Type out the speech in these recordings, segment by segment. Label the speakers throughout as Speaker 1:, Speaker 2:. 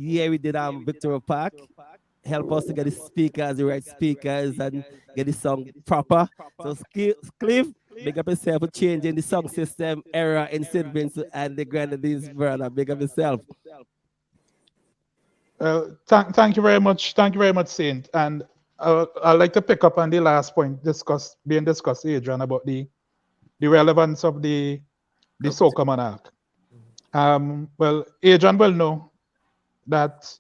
Speaker 1: Yeah, we did Victoria Park. Help us to get the speakers, the right speakers, and get the song proper. So, Cleve, big up yourself for changing the song system era in St. Vincent and the Grenadines, brother. Big up yourself.
Speaker 2: Thank you very much. Thank you very much, Saint. And I'd like to pick up on the last point being discussed, Adrian, about the relevance of the soca monarch. Well, Adrian will know that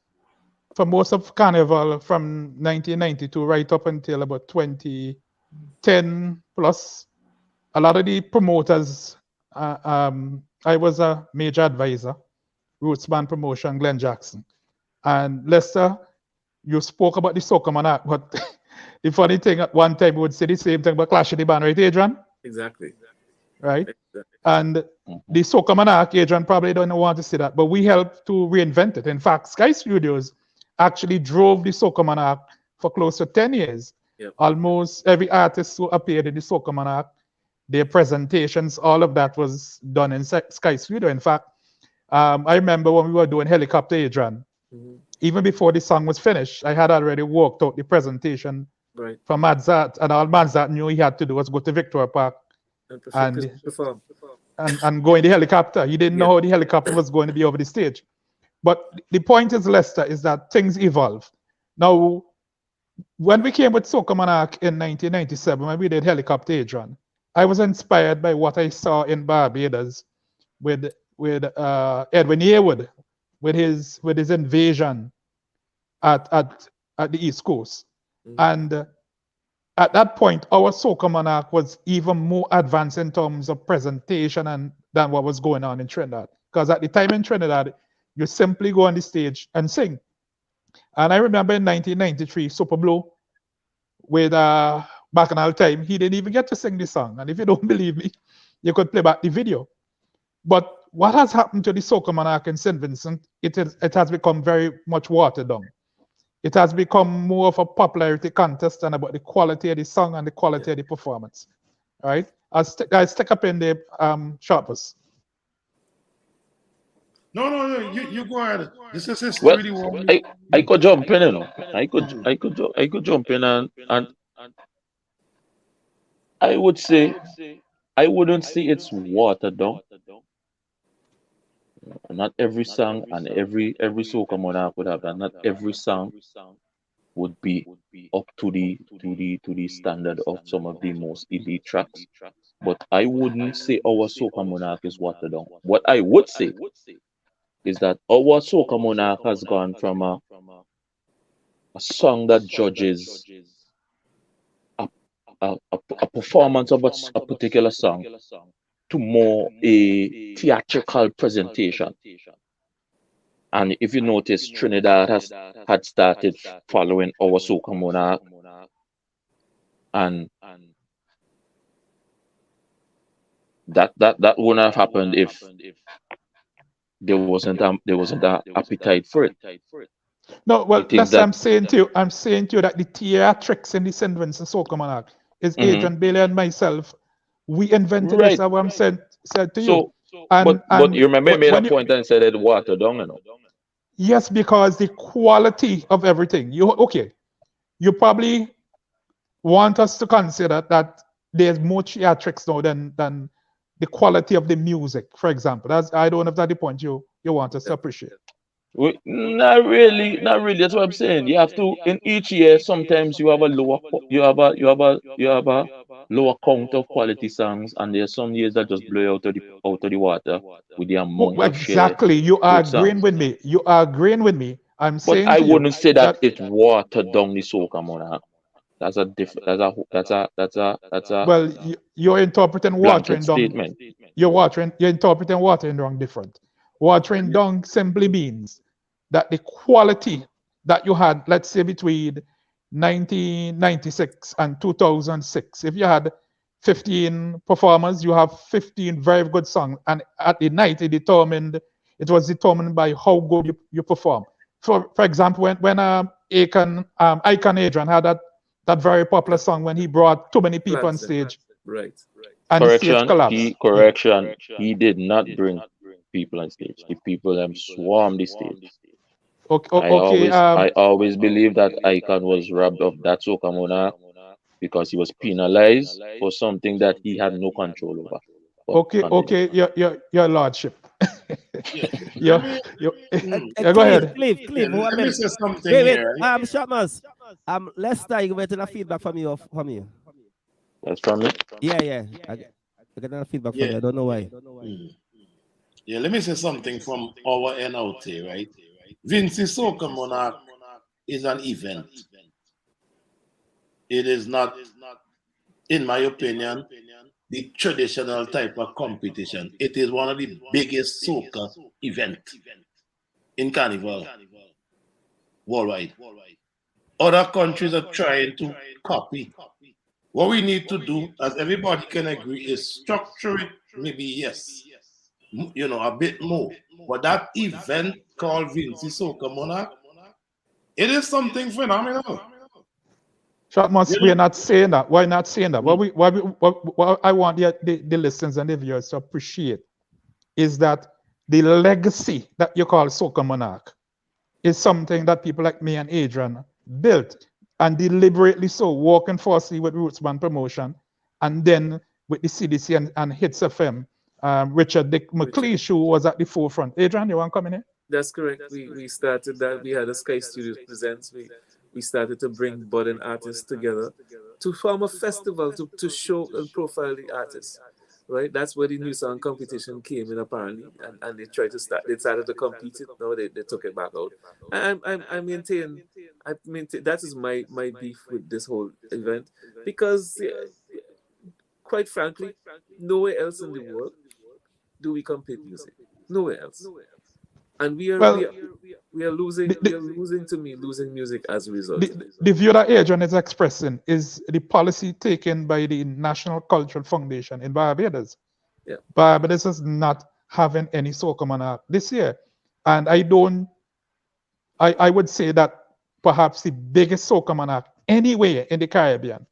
Speaker 2: for most of Carnival from 1992 right up until about 2010 plus, a lot of the promoters, I was a major advisor, Roots Band Promotion, Glenn Jackson. And Lester, you spoke about the soca monarch, but the funny thing, at one time we would say the same thing about Clash of the Band, right, Adrian?
Speaker 3: Exactly.
Speaker 2: Right?
Speaker 3: Exactly.
Speaker 2: And the soca monarch, Adrian probably don't want to say that, but we helped to reinvent it. In fact, Sky Studios actually drove the soca monarch for close to 10 years.
Speaker 3: Yep.
Speaker 2: Almost every artist who appeared in the soca monarch, their presentations, all of that was done in Sky Studio. In fact, I remember when we were doing Helicopter, Adrian, even before the song was finished, I had already worked out the presentation for Madzat, and all Madzat knew he had to do was go to Victoria Park and
Speaker 3: perform.
Speaker 2: And go in the helicopter. He didn't know how the helicopter was going to be over the stage. But the point is, Lester, is that things evolve. Now, when we came with Soca Monarch in 1997, when we did Helicopter Adrian, I was inspired by what I saw in Barbados with Edwin Yearwood, with his invasion at the East Coast. And at that point, our soca monarch was even more advanced in terms of presentation than what was going on in Trinidad. Because at the time in Trinidad, you simply go on the stage and sing. And I remember in 1993, Super Blue, with Bacchanal Time, he didn't even get to sing the song. And if you don't believe me, you could play back the video. But what has happened to the soca monarch in St. Vincent, it has become very much watered down. It has become more of a popularity contest than about the quality of the song and the quality of the performance. All right? Guys, stick up in the Shortmus.
Speaker 4: No, you go ahead. This is history.
Speaker 5: Well, I could jump in, you know. I could jump in and I would say I wouldn't say it's watered down. Not every song and every soca monarch would have that. Not every song would be up to the standard of some of the most elite tracks. But I wouldn't say our soca monarch is watered down. What I would say is that our soca monarch has gone from a song that judges a performance of a particular song to more a theatrical presentation. And if you notice, Trinidad had started following our soca monarch, and that wouldn't have happened if there wasn't a appetite for it.
Speaker 2: No, well,
Speaker 5: think
Speaker 2: I'm
Speaker 5: that
Speaker 2: saying to you, that the theatrics in the St. Vincent Soca Monarch is Adrian Bailey and myself. We invented this.
Speaker 5: right.
Speaker 2: What I'm said to you.
Speaker 5: So, but you remember you made a
Speaker 2: when you,
Speaker 5: point and said it watered down, you know.
Speaker 2: yes, because the quality of everything. You probably want us to consider that there's more theatrics now than the quality of the music, for example. I don't know if that's the point you want us to appreciate.
Speaker 5: Not really, not really. That's what I'm saying. You have to in each year. Sometimes you have a lower, you have a lower count of quality songs, and there's some years that just blow you out of the water with the amount of share
Speaker 2: Exactly. You are
Speaker 5: good
Speaker 2: agreeing
Speaker 5: songs.
Speaker 2: with me. You are agreeing with me. I'm
Speaker 5: But
Speaker 2: saying
Speaker 5: I
Speaker 2: to you
Speaker 5: wouldn't say that
Speaker 2: that
Speaker 5: it watered down the soca monarch. That's a different. That's a
Speaker 2: well, you're interpreting
Speaker 5: blanket
Speaker 2: watering down.
Speaker 5: statement.
Speaker 2: You're interpreting watering down different. Watering down simply means that the quality that you had, let's say between 1996 and 2006, if you had 15 performers, you have 15 very good songs, and at the night it was determined by how good you perform. For example, when Icon Adrian had that very popular song when he brought too many people on stage
Speaker 3: Right.
Speaker 2: and the stage
Speaker 5: Correction.
Speaker 2: collapsed.
Speaker 5: He correction. He did not bring people on stage. The people swarmed the stage.
Speaker 2: Okay, okay.
Speaker 5: I always believe that Icon was robbed of that soca monarch because he was penalized for something that he had no control over. But
Speaker 2: Okay,
Speaker 5: continue.
Speaker 2: okay, your lordship.
Speaker 4: Yeah. Let
Speaker 2: your,
Speaker 4: me
Speaker 2: your,
Speaker 4: mm,
Speaker 2: yeah, go
Speaker 1: Cleve,
Speaker 2: ahead.
Speaker 1: Cleve,
Speaker 4: yeah,
Speaker 1: Cleve, one
Speaker 4: let me
Speaker 1: minute.
Speaker 4: say something
Speaker 1: Wait,
Speaker 4: here.
Speaker 1: Shortmus. Lester, you getting a feedback from you, from you?
Speaker 5: That's from me.
Speaker 1: Yeah. I got a feedback from
Speaker 4: Yeah.
Speaker 1: you. I don't know why.
Speaker 4: Mm. Yeah, let me say something from our end out here, right? Vincy Soca Monarch is an event. It is not, in my opinion, the traditional type of competition. It is one of the biggest soca event in Carnival worldwide. Other countries are trying to copy. What we need to do, as everybody can agree, is structure it. Maybe yes, a bit more. But that event called Vincy Soca Monarch, it is something phenomenal. You
Speaker 2: Shortmus, we're
Speaker 4: know?
Speaker 2: not saying that. Why not saying that?
Speaker 4: Mm.
Speaker 2: What I want the listeners and the viewers to appreciate is that the legacy that you call Soca Monarch is something that people like me and Adrian built, and deliberately so, working firstly with Rootsman Promotion and then with the CDC and Hits FM. Richard Dick McLeish, who was at the forefront. Adrian, you want to come in here?
Speaker 3: That's correct. We started that. We had a Sky Studios Presents. We started to bring budding artists together to form a festival to show and profile the artists. Right? That's where the new song competition came in apparently. And they started to compete it. No, they took it back out. And I maintain that is my beef with this whole event. Because quite frankly, nowhere else in the world do we compete music. Nowhere else. And
Speaker 2: Well,
Speaker 3: we are losing,
Speaker 2: the,
Speaker 3: losing music as a result of
Speaker 2: the,
Speaker 3: it.
Speaker 2: the view that Adrian is expressing is the policy taken by the National Cultural Foundation in Barbados.
Speaker 3: Yeah.
Speaker 2: Barbados is not having any Soca Monarch this year. And I would say that perhaps the biggest Soca Monarch anywhere in the Caribbean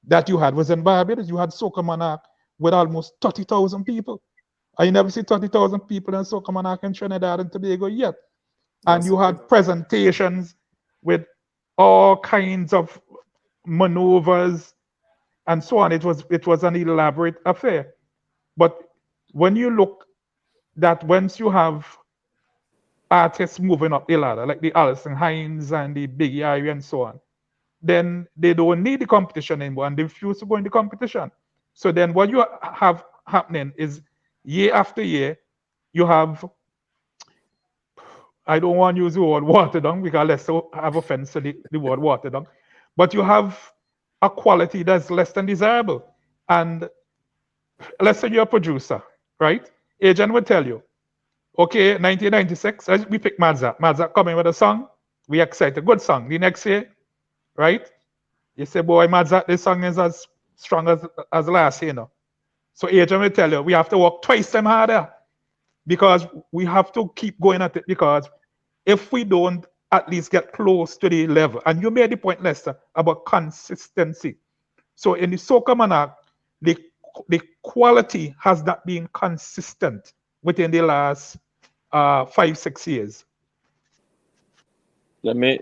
Speaker 2: that you had was in Barbados. You had Soca Monarch with almost 30,000 people. I never see 30,000 people in Soca Monarch in Trinidad and Tobago yet. And
Speaker 3: That's
Speaker 2: you
Speaker 3: okay.
Speaker 2: had presentations with all kinds of maneuvers and so on. It was an elaborate affair. But when you look that once you have artists moving up the ladder, like the Alison Hines and the Biggie Irie and so on, then they don't need the competition anymore and they refuse to go in the competition. So then what you have happening is year after year, you have, I don't want to use the word watered down because let's have offense to the word watered down, but you have a quality that's less than desirable. And let's say you're a producer, right? Agent will tell you, okay, 1996, we pick Madzak. Madzak coming with a song, we excite a good song. The next year, right? You say, boy, Madzak, this song is as strong as last year, So agent will tell you, we have to work twice time harder because we have to keep going at it because if we don't at least get close to the level, and you made the point, Lester, about consistency. So in the Soca Monarch, the quality has not been consistent within the last 5-6 years.
Speaker 5: Let me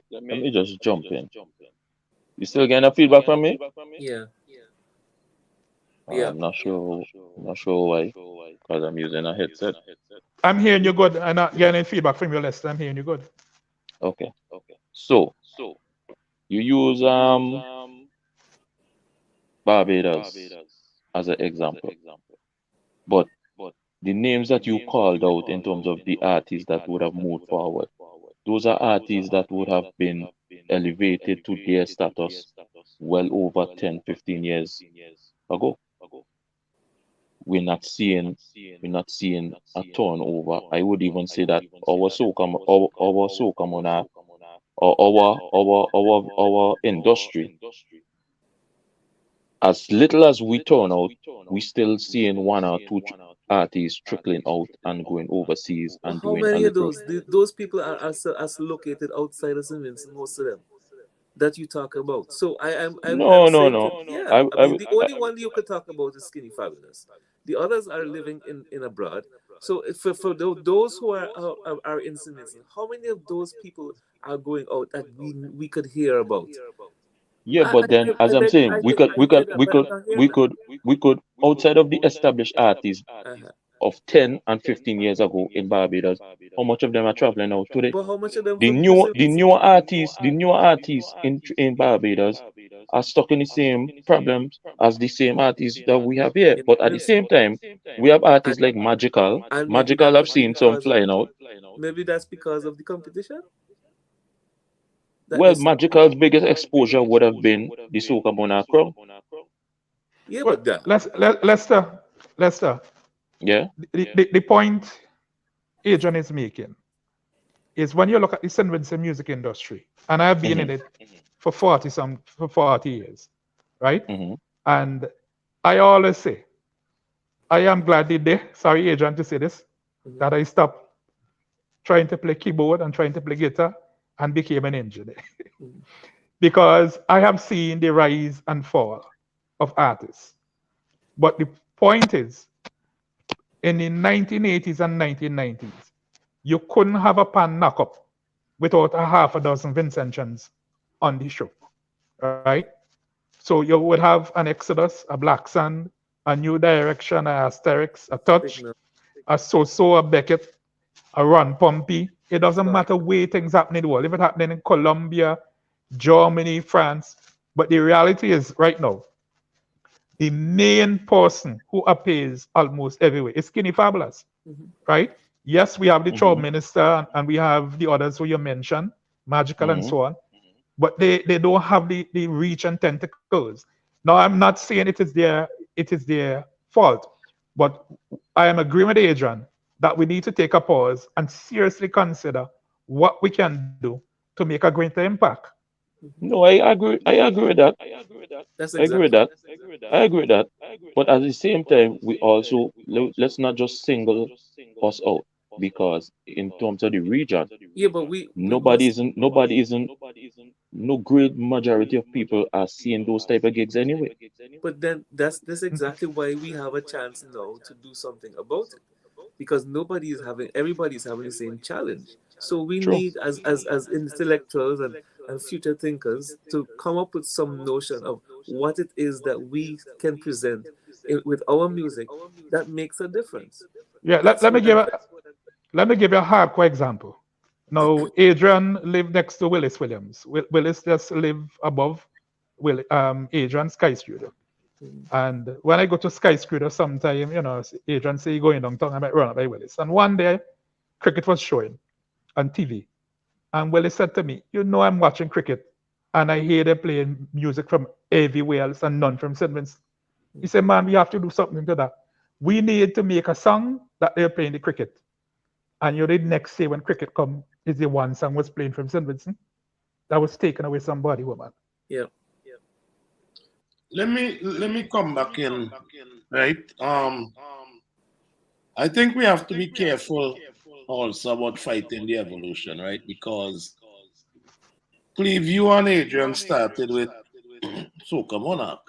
Speaker 5: just jump in. You still getting a feedback from me?
Speaker 3: Yeah. Yeah.
Speaker 5: I'm not sure why, because I'm using a headset.
Speaker 2: I'm hearing you good. I'm not getting any feedback from your Lester. I'm hearing you good.
Speaker 5: Okay. So you use Barbados as an example, but the names that you called out in terms of the artists that would have moved forward, those are artists that would have been elevated to their status well over 10, 15 years ago. We're not seeing we're not seeing a turnover. I would even say that our soca monarch or our industry, as little as we turn out, we still seeing one or two artists trickling out and going overseas
Speaker 3: But
Speaker 5: and
Speaker 3: how
Speaker 5: doing a
Speaker 3: many of
Speaker 5: little.
Speaker 3: those people are still located outside of St. Vincent, most of them that you talk about? So I'm
Speaker 5: No, no,
Speaker 3: saying
Speaker 5: no.
Speaker 3: to, yeah,
Speaker 5: I,
Speaker 3: I
Speaker 5: I,
Speaker 3: mean the only one you could talk about is Skinny Fabulous. The others are living in abroad. So for those who are in St. Vincent, how many of those people are going out that we could hear about?
Speaker 5: Yeah, but then, as I'm saying, we could, we could,
Speaker 3: hear that,
Speaker 5: we
Speaker 3: but I'm
Speaker 5: could,
Speaker 3: not hearing
Speaker 5: we
Speaker 3: that.
Speaker 5: could, we could, outside of the established artists
Speaker 3: Uh-huh.
Speaker 5: of 10 and 15 years ago in Barbados, how much of them are traveling out today?
Speaker 3: But how much of them
Speaker 5: The
Speaker 3: from the
Speaker 5: new,
Speaker 3: St.
Speaker 5: the
Speaker 3: Vincent?
Speaker 5: newer artists, in Barbados are stuck in the same problems as the same artists that we have here. But at the same time, we have artists like Magical.
Speaker 3: And maybe
Speaker 5: Magical, I've
Speaker 3: that's
Speaker 5: seen some
Speaker 3: because
Speaker 5: flying out.
Speaker 3: maybe that's because of the competition that
Speaker 5: Well,
Speaker 3: this.
Speaker 5: Magical's biggest exposure would have been the Soca Monarch crowd.
Speaker 3: Yeah,
Speaker 2: Well,
Speaker 3: but that.
Speaker 2: Lester,
Speaker 5: Yeah.
Speaker 2: the point Adrian is making is when you look at the St. Vincent music industry, and I've been in
Speaker 5: Mm-hmm.
Speaker 2: it for 40 years, right?
Speaker 5: Mm-hmm.
Speaker 2: And I always say, I am glad the day, sorry Adrian to say this, that I stopped trying to play keyboard and trying to play guitar and became an engineer. Because I have seen the rise and fall of artists. But the point is, in the 1980s and 1990s, you couldn't have a pan knock-up without a half a dozen Vincentians on the show, right? So you would have an Exodus, a Black Sand, a New Direction, a Asterix, a Touch,
Speaker 3: Signal.
Speaker 2: a So-So, a Beckett, a Ron Pompey. It doesn't
Speaker 3: Right.
Speaker 2: matter where things happen in the world. If it's happening in Colombia, Germany, France. But the reality is right now, the main person who appears almost everywhere is Skinny Fabulous, right? Yes, we have the Child Minister and we have the others who you mentioned, Magical and so on, but they don't have the reach and tentacles. Now, I'm not saying it is their fault, but I am agreeing with Adrian that we need to take a pause and seriously consider what we can do to make a greater impact.
Speaker 5: No, I agree. I agree with that.
Speaker 3: That's
Speaker 5: I agree with
Speaker 3: exactly.
Speaker 5: that. I agree with that. But at the same time, we also let's not just single us out because in terms of the region,
Speaker 3: Yeah, but we
Speaker 5: no great majority of people are seeing those type of gigs anyway.
Speaker 3: but then that's exactly why we have a chance now to do something about it, because everybody's having the same challenge. So we
Speaker 5: True.
Speaker 3: need as intellectuals and future thinkers to come up with some notion of what it is that we can present with our music that makes a difference.
Speaker 2: Yeah,
Speaker 3: That's what I'm.
Speaker 2: let me give you a hardcore example. Now, Adrian lived next to Willis Williams. Willis just lived above Adrian Sky Studio. And when I go to Sky Studio sometime, Adrian say going downtown, I might run up by Willis. And one day, cricket was showing on TV. And Willis said to me, I'm watching cricket and I hear they playing music from everywhere else and none from St. Vincent. He said, man, we have to do something to that. We need to make a song that they're playing the cricket. And the next day when cricket come, is the one song was playing from St. Vincent that was taken away somebody, woman.
Speaker 3: Yeah.
Speaker 4: Let me come back in, right? I think we have to be careful also about fighting the evolution, right? Because Cleve, you and Adrian started with Soca Monarch,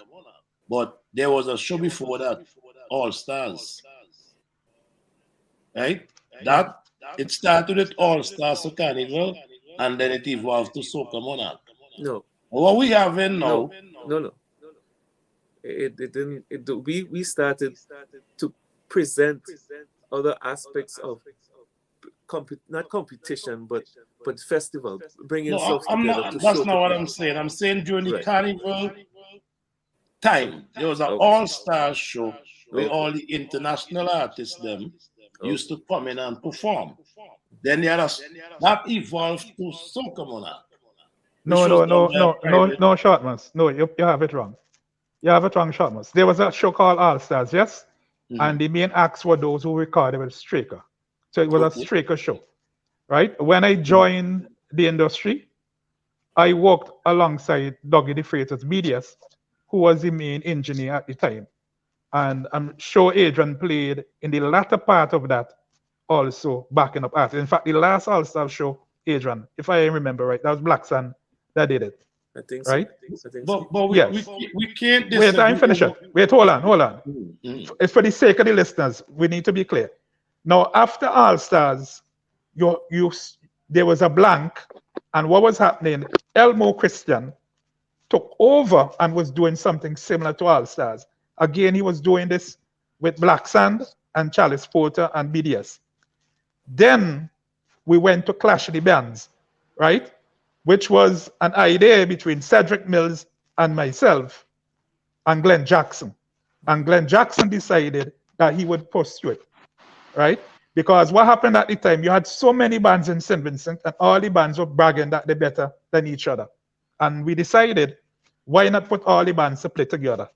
Speaker 4: but there was a show before that, All Stars, right? That it started with All Stars Carnival, and then it evolved to Soca Monarch.
Speaker 3: No.
Speaker 4: What we have in now,
Speaker 3: No. It didn't. We started to present other aspects of not competition, but festival, bringing
Speaker 4: no,
Speaker 3: stuff
Speaker 4: I'm
Speaker 3: together
Speaker 4: not.
Speaker 3: to
Speaker 4: That's
Speaker 3: show
Speaker 4: not
Speaker 3: to
Speaker 4: what I'm
Speaker 3: people.
Speaker 4: saying. I'm saying during the
Speaker 3: Right.
Speaker 4: Carnival time, there was an
Speaker 3: Okay.
Speaker 4: all-star show where
Speaker 3: Okay.
Speaker 4: all the international artists them used
Speaker 3: Okay.
Speaker 4: to come in and perform. Then that evolved to Soca Monarch, which
Speaker 2: No,
Speaker 4: was
Speaker 2: no,
Speaker 4: done
Speaker 2: no,
Speaker 4: by a
Speaker 2: no, no,
Speaker 4: private.
Speaker 2: no, Shortmus. No, you have it wrong. You have it wrong, Shortmus. There was a show called All Stars, yes? And the main acts were those who recorded with Straker. So it was a
Speaker 4: Okay.
Speaker 2: Straker show, right? When I joined the industry, I worked alongside Dougie the Freighter's BDS, who was the main engineer at the time. And I'm sure Adrian played in the latter part of that also backing up artists. In fact, the last All Star show, Adrian, if I remember right, that was Black Sun that did it,
Speaker 3: I think so.
Speaker 2: right?
Speaker 3: I think so.
Speaker 4: But
Speaker 2: Yes.
Speaker 4: we can't
Speaker 2: Wait, I'm
Speaker 4: disagree.
Speaker 2: finished. Wait, hold on.
Speaker 4: Mm.
Speaker 2: It's for the sake of the listeners, we need to be clear. Now, after All Stars, there was a blank, and what was happening? Elmo Christian took over and was doing something similar to All Stars. Again, he was doing this with Black Sand and Chalice Porter and BDS. Then we went to Clash of the Bands, right? Which was an idea between Cedric Mills and myself and Glenn Jackson. And Glenn Jackson decided that he would pursue it, right? Because what happened at the time, you had so many bands in St. Vincent, and all the bands were bragging that they're better than each other. And we decided, why not put all the bands to play together,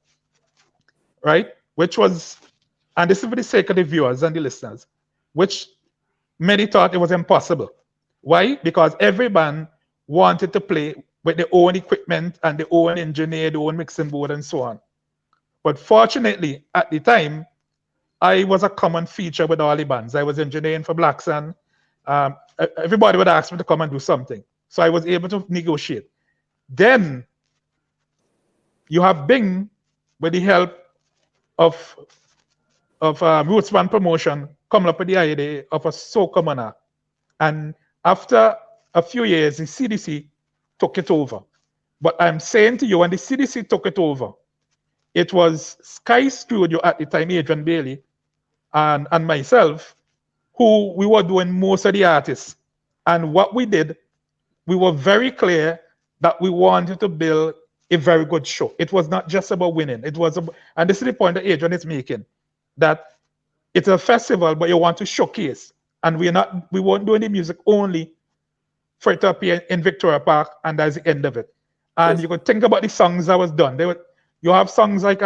Speaker 2: right? Which was, and this is for the sake of the viewers and the listeners, which many thought it was impossible. Why? Because every band wanted to play with their own equipment and their own engineer, their own mixing board, and so on. But fortunately, at the time, I was a common feature with all the bands. I was engineering for Black Sun. Everybody would ask me to come and do something. So I was able to negotiate. Then you have Bing, with the help of Roots Band Promotion, coming up with the idea of a Soca Monarch. And after a few years, the CDC took it over. But I'm saying to you, when the CDC took it over, it was Sky Studio at the time, Adrian Bailey, and myself, who we were doing most of the artists. And what we did, we were very clear that we wanted to build a very good show. It was not just about winning. It was, and this is the point that Adrian is making, that it's a festival, but you want to showcase. And we weren't doing the music only for it to appear in Victoria Park, and that's the end of it. And you could think about the songs that was done. You have songs like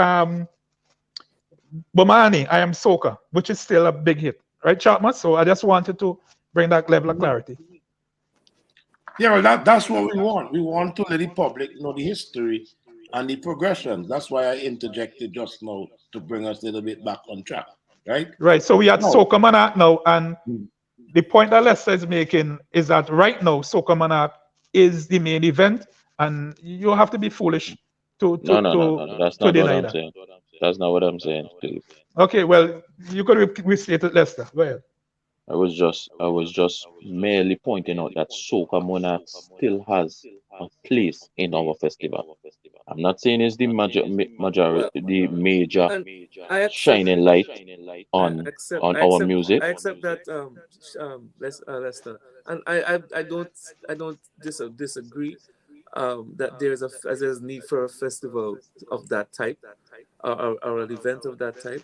Speaker 2: Bomani, I Am Soca, which is still a big hit, right, Shortmus? So I just wanted to bring that level of clarity.
Speaker 4: Yeah, well, that's what we want. We want to let the public know the history and the progression. That's why I interjected just now to bring us a little bit back on track, right?
Speaker 2: Right. So we are Soca Monarch now, and the point that Lester is making is that right now Soca Monarch is the main event, and you have to be foolish to
Speaker 5: No. That's not what
Speaker 2: deny
Speaker 5: I'm
Speaker 2: that.
Speaker 5: saying. That's not what I'm saying, Cleve.
Speaker 2: Okay, well, you could restate it, Lester. Go ahead.
Speaker 5: I was just merely pointing out that Soca Monarch still has a place in our festival. I'm not saying it's the
Speaker 3: Well,
Speaker 5: the major
Speaker 3: and I accept,
Speaker 5: shining light
Speaker 3: I
Speaker 5: on
Speaker 3: accept,
Speaker 5: on
Speaker 3: I
Speaker 5: our
Speaker 3: accept,
Speaker 5: music.
Speaker 3: I accept that, Lester, and I don't disagree, that there's need for a festival of that type, or an event of that type.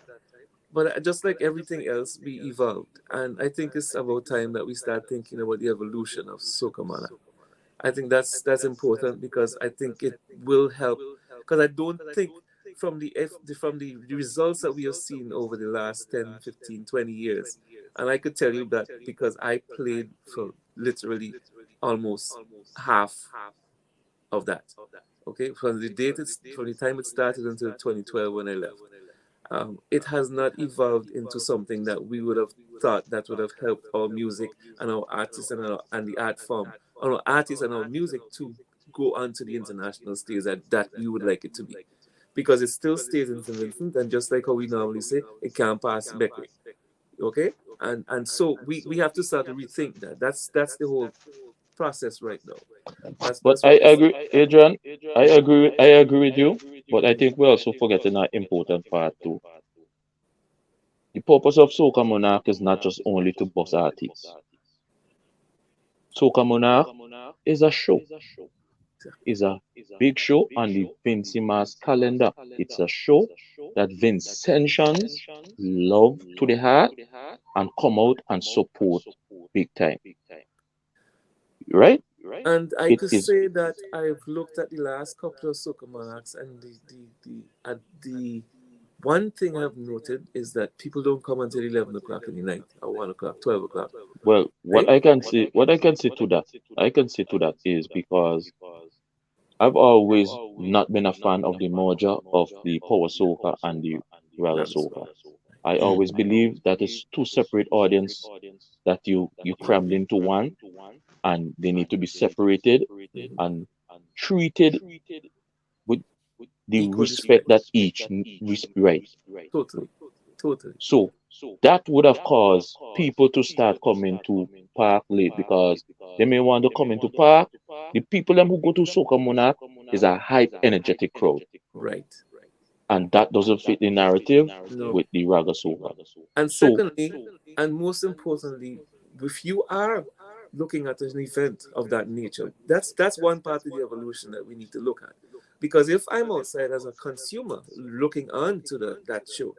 Speaker 3: But just like everything else, we evolved, and I think it's about time that we start thinking about the evolution of Soca Monarch. I think that's important, because I think it will help. Because I don't think from the results that we have seen over the last 10, 15, 20 years, and I could tell you that because I played for literally almost half of that. Okay, from the time it started until 2012 when I left. It has not evolved into something that we would have thought that would have helped our music and our artists and the art form, and our artists and our music to go onto the international stage that we would like it to be. Because it still stays in St. Vincent, and just like how we normally say, it can't pass Beckley. Okay? And so we have to start to rethink that. That's the whole process right now.
Speaker 5: But
Speaker 3: That's
Speaker 5: I
Speaker 3: what I see.
Speaker 5: agree, Adrian. I agree with you. But I think we're also forgetting an important part too. The purpose of Soca Monarch is not just only to boss artists. Soca Monarch is a show. Is a big show on the VincyMass calendar. It's a show that Vincentians love to the heart and come out and support big time. Right?
Speaker 3: And I
Speaker 5: It
Speaker 3: could
Speaker 5: is.
Speaker 3: say that I've looked at the last couple of Soca Monarchs, and the one thing I've noted is that people don't come until 11 o'clock in the night, or 1 o'clock, 12 o'clock.
Speaker 5: Well,
Speaker 3: Right?
Speaker 5: what I can say to that, is because I've always not been a fan of the merger of the Power Soca and the Raga
Speaker 3: That was
Speaker 5: Soca. I always believe that it's two separate audience that you crammed into one, and they need to be separated and treated with the
Speaker 3: equal
Speaker 5: respect
Speaker 3: respect.
Speaker 5: that each right.
Speaker 3: Totally. Totally.
Speaker 5: So that would have caused people to start coming to park late because they may want to come into park. The people them who go to Soca Monarch is a hype, energetic crowd,
Speaker 3: Right.
Speaker 5: and that doesn't fit the narrative
Speaker 3: No.
Speaker 5: with the Raga Soca.
Speaker 3: And
Speaker 5: So
Speaker 3: secondly, and most importantly, if you are looking at an event of that nature, that's one part of the evolution that we need to look at. Because if I'm outside as a consumer looking on to that show,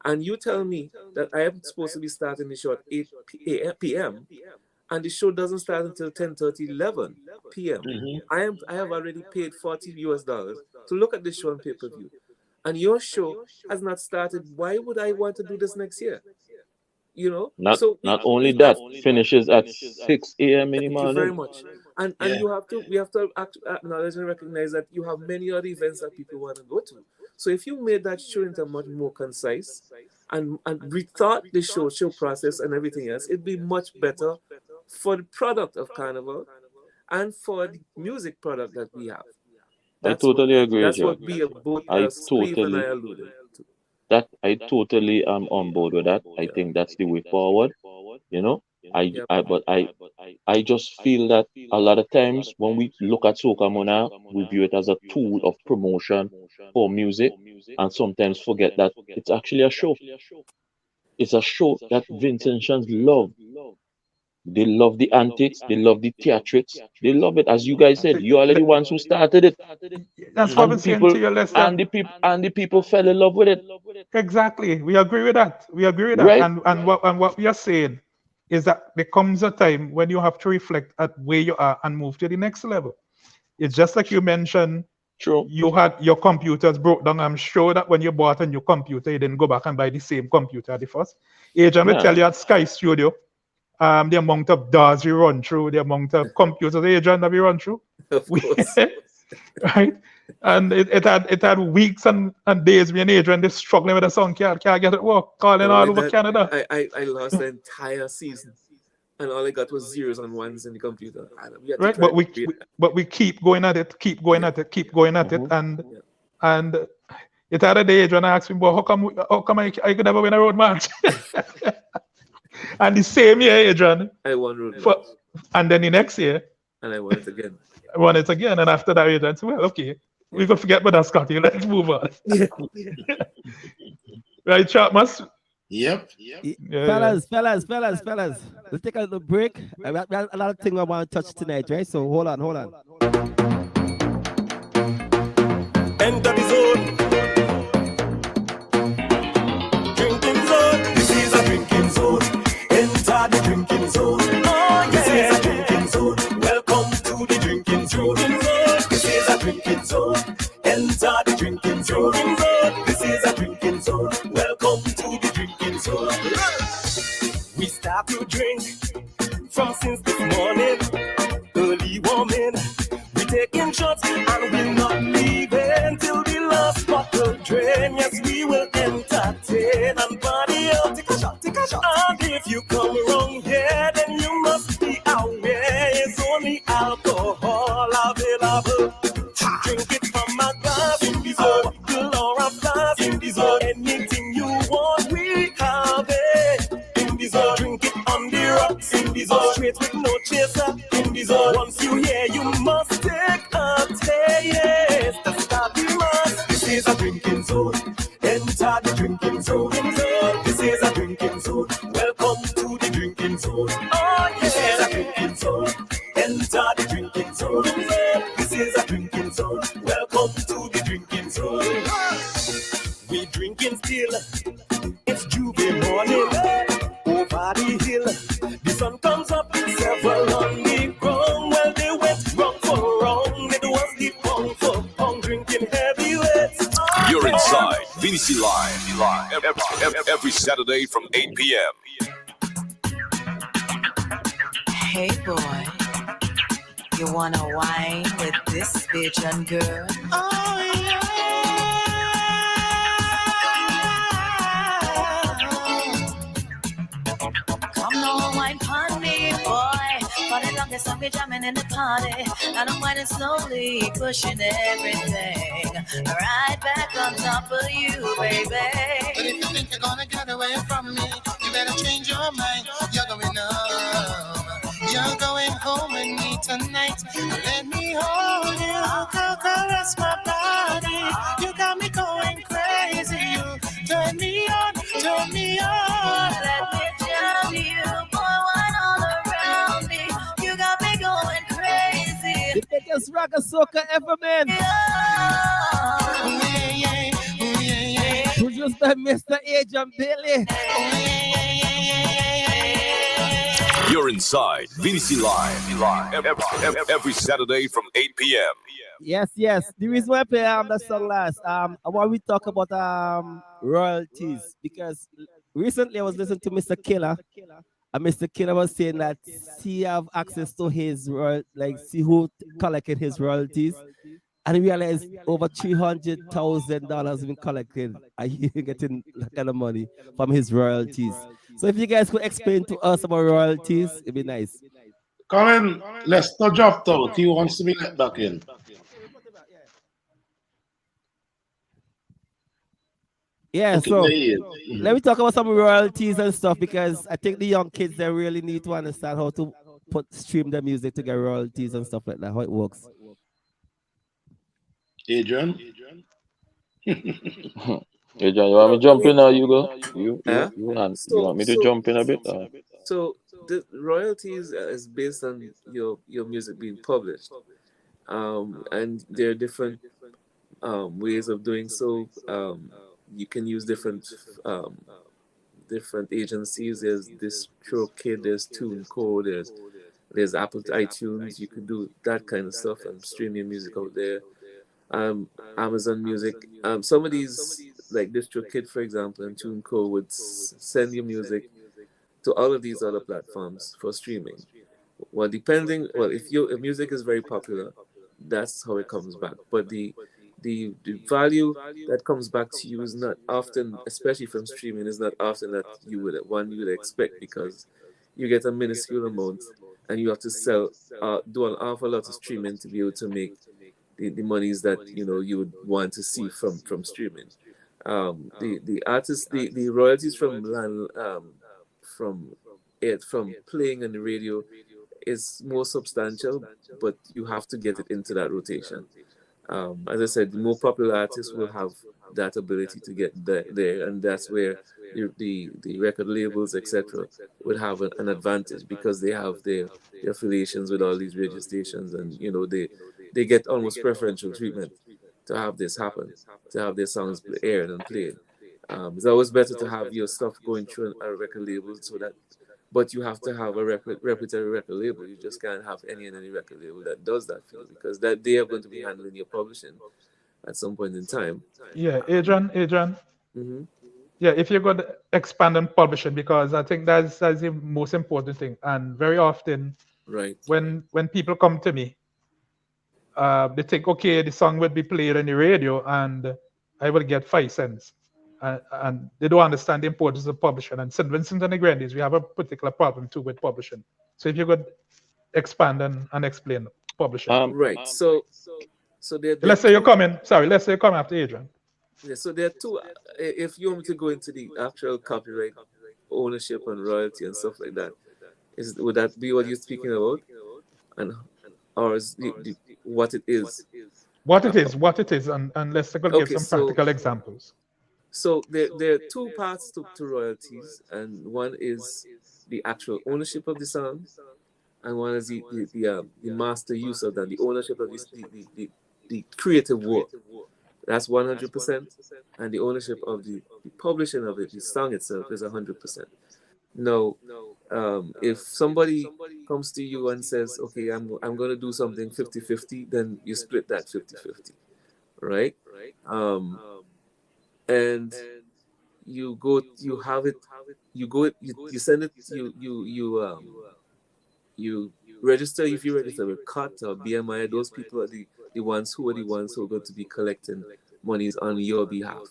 Speaker 3: and you tell me that I am supposed to be starting the show at 8 p.m. and the show doesn't start until 10:30, 11 p.m. I have already paid $40 to look at the show on pay-per-view. And your show has not started. Why would I want to do this next year? You know?
Speaker 5: not
Speaker 3: So
Speaker 5: not only that, finishes at 6 a.m. in the
Speaker 3: thank you very
Speaker 5: morning.
Speaker 3: much. And
Speaker 4: Yeah.
Speaker 3: we have to acknowledge and recognize that you have many other events that people want to go to. So if you made that show into much more concise and rethought the show process and everything else, it'd be much better for the product of Carnival and for the music product that we have.
Speaker 5: I totally agree with
Speaker 3: That's
Speaker 5: you.
Speaker 3: what we are both,
Speaker 5: I
Speaker 3: Cleve and I
Speaker 5: totally
Speaker 3: alluded to.
Speaker 5: I totally am on board with that. I think that's the way forward. You know,
Speaker 3: Yep.
Speaker 5: I just feel that a lot of times when we look at Soca Monarch, we view it as a tool of promotion for music, and sometimes forget that it's actually a show. It's a show that Vincentians love. They love the antics, they love the theatrics, they love it. As you guys said, you are the ones who started it,
Speaker 2: That's what
Speaker 5: and
Speaker 2: I'm
Speaker 5: the
Speaker 2: saying
Speaker 5: people
Speaker 2: to you, Lester.
Speaker 5: and the people fell in love with it,
Speaker 2: Exactly. We agree with that. We agree with that.
Speaker 5: right?
Speaker 2: And what we are saying is that there comes a time when you have to reflect at where you are and move to the next level. It's just like you mentioned,
Speaker 5: True.
Speaker 2: you had your computers broke down. I'm sure that when you bought a new computer, you didn't go back and buy the same computer at the first. Adrian will
Speaker 5: Yeah.
Speaker 2: tell you at Sky Studio, the amount of DAWs we run through, the amount of computers, Adrian, that we run through.
Speaker 3: Of course.
Speaker 2: Right? And it had weeks and days me and Adrian just struggling with the song, can't get it work, calling all over Canada.
Speaker 3: I lost the entire season, and all I got was zeros and ones in the computer. And we had to
Speaker 2: Right?
Speaker 3: try
Speaker 2: But we
Speaker 3: to create that.
Speaker 2: but we keep going at it, keep going
Speaker 3: Yeah.
Speaker 2: at it, keep going at it. And it had a day Adrian asked me, well, how come I could never win a road match? And the same year, Adrian,
Speaker 3: I won road match,
Speaker 2: and then the next year,
Speaker 3: and I won it again.
Speaker 2: I won it again. And after that, Adrian said, well, okay, we can forget about that, Scotty. Let's move on. Right, Shortmus?
Speaker 4: Yep.
Speaker 1: Fellas. Let's take a little break. We have a lot of things I want to touch tonight, right? So hold on.
Speaker 6: Enter the zone. Drinking zone. This is a drinking zone. Enter the drinking zone. Oh, this is a drinking zone. Welcome to the drinking zone. This is a drinking zone. Enter the drinking zone. This is a drinking zone. Welcome to the drinking zone. We start to drink from since this morning. Early warming. We taking shots and we're not leaving till the last bottle drain. Yes, we will entertain and party out. Take a shot. And if you come wrong here, then you must be aware. It's only alcohol available. Drink it from a glass in the zone, or a flask in the zone. Anything you want, we have it in the zone. Drink it on the rocks in the zone, straight with no chaser in the zone. Once you hear, you must take a taste. That's the must. This is a drinking zone. Enter the drinking zone. This is a drinking zone. Welcome to the drinking zone. Oh yeah. This is a drinking zone. Enter the drinking zone. This is a drinking zone. Welcome to the drinking zone. We drinking still. It's Juve morning. Over the hill, the sun comes up. Several on the ground. Well, they went wrong for wrong. It was the pong for pong, drinking heavyweights.
Speaker 7: You're inside VincyLime every Saturday from 8 p.m.
Speaker 8: Hey boy, you wanna wine with this Fijian girl? Oh yeah. Come on, wine pon me, boy. For the longest Yes, I'll be jamming in the party, and I'm winding slowly, pushing everything right back on top of you, baby.
Speaker 6: But if you think you're gonna get away from me, you better change your mind. You're going home. You're going home with me tonight. Let me hold you, caress my body. You got me going crazy. You turn me on, turn me on.
Speaker 8: Let me tell you, boy, wine all around me. You got me going crazy.
Speaker 1: The biggest rocker soca ever, man. Produced by Mr. Adrian Bailey.
Speaker 7: You're inside VincyLime every Saturday from 8 p.m.
Speaker 1: Yes, yes. The reason why I play that song last, I want we talk about royalties, because recently I was listening to Mr. Killer, and Mr. Killer was saying that he have access to his see who collected his royalties, and he realized over $300,000 been collected, and he getting that kind of money from his royalties. So if you guys could explain to us about royalties, it'd be nice.
Speaker 4: Colin, Lester dropped out. He wants to be let back in.
Speaker 1: Yeah,
Speaker 4: Okay,
Speaker 1: so
Speaker 4: there he is.
Speaker 1: let me talk about some royalties and stuff, because I think the young kids, they really need to understand how to stream their music to get royalties and stuff like that, how it works.
Speaker 4: Adrian?
Speaker 5: Adrian, you want me to jump in or you go? You
Speaker 3: Huh?
Speaker 5: want me to jump in a bit? Or?
Speaker 3: So the royalties is based on your music being published, and there are different ways of doing so. You can use different agencies. There's DistroKid, there's TuneCo, there's Apple iTunes. You could do that kind of stuff and stream your music out there. Amazon Music. Some of these, like DistroKid, for example, and TuneCo, would send your music to all of these other platforms for streaming. Well, if your music is very popular, that's how it comes back. But the value that comes back to you is not often, especially from streaming, is not often that you would expect, because you get a minuscule amount and you have to do an awful lot of streaming to be able to make the monies that you would want to see from streaming. The royalties from playing on the radio is more substantial, but you have to get it into that rotation. As I said, the more popular artists will have that ability to get there, and that's where the record labels, etc., would have an advantage, because they have their affiliations with all these radio stations, and they get almost preferential treatment to have this happen, to have their songs aired and played. It's always better to have your stuff going through a record label, but you have to have a reputable record label. You just can't have any record label that does that for you, because that they are going to be handling your publishing at some point in time.
Speaker 2: Yeah, Adrian.
Speaker 3: Mm-hmm.
Speaker 2: Yeah, if you could expand on publishing, because I think that's the most important thing. And very often,
Speaker 3: right,
Speaker 2: when people come to me, they think, okay, the song will be played on the radio and I will get 5 cents. And they don't understand the importance of publishing. And St. Vincent and the Grenadines, we have a particular problem too with publishing. So if you could expand and explain publishing.
Speaker 3: Right. So
Speaker 2: let's say you're coming after Adrian.
Speaker 3: Yeah, so there are two. If you want me to go into the actual copyright ownership and royalty and stuff like that, would that be what you're speaking about? Or is what it is?
Speaker 2: What it is, and let's give some practical examples.
Speaker 3: So there are two parts to royalties, and one is the actual ownership of the song, and one is the master use of that, the ownership of the creative work. That's 100%, and the ownership of the publishing of it, the song itself, is 100%. Now, if somebody comes to you and says, okay, I'm going to do something 50-50, then you split that 50-50, right? And you send it, you register. If you register with COT or BMI, those people are the ones who are going to be collecting monies on your behalf.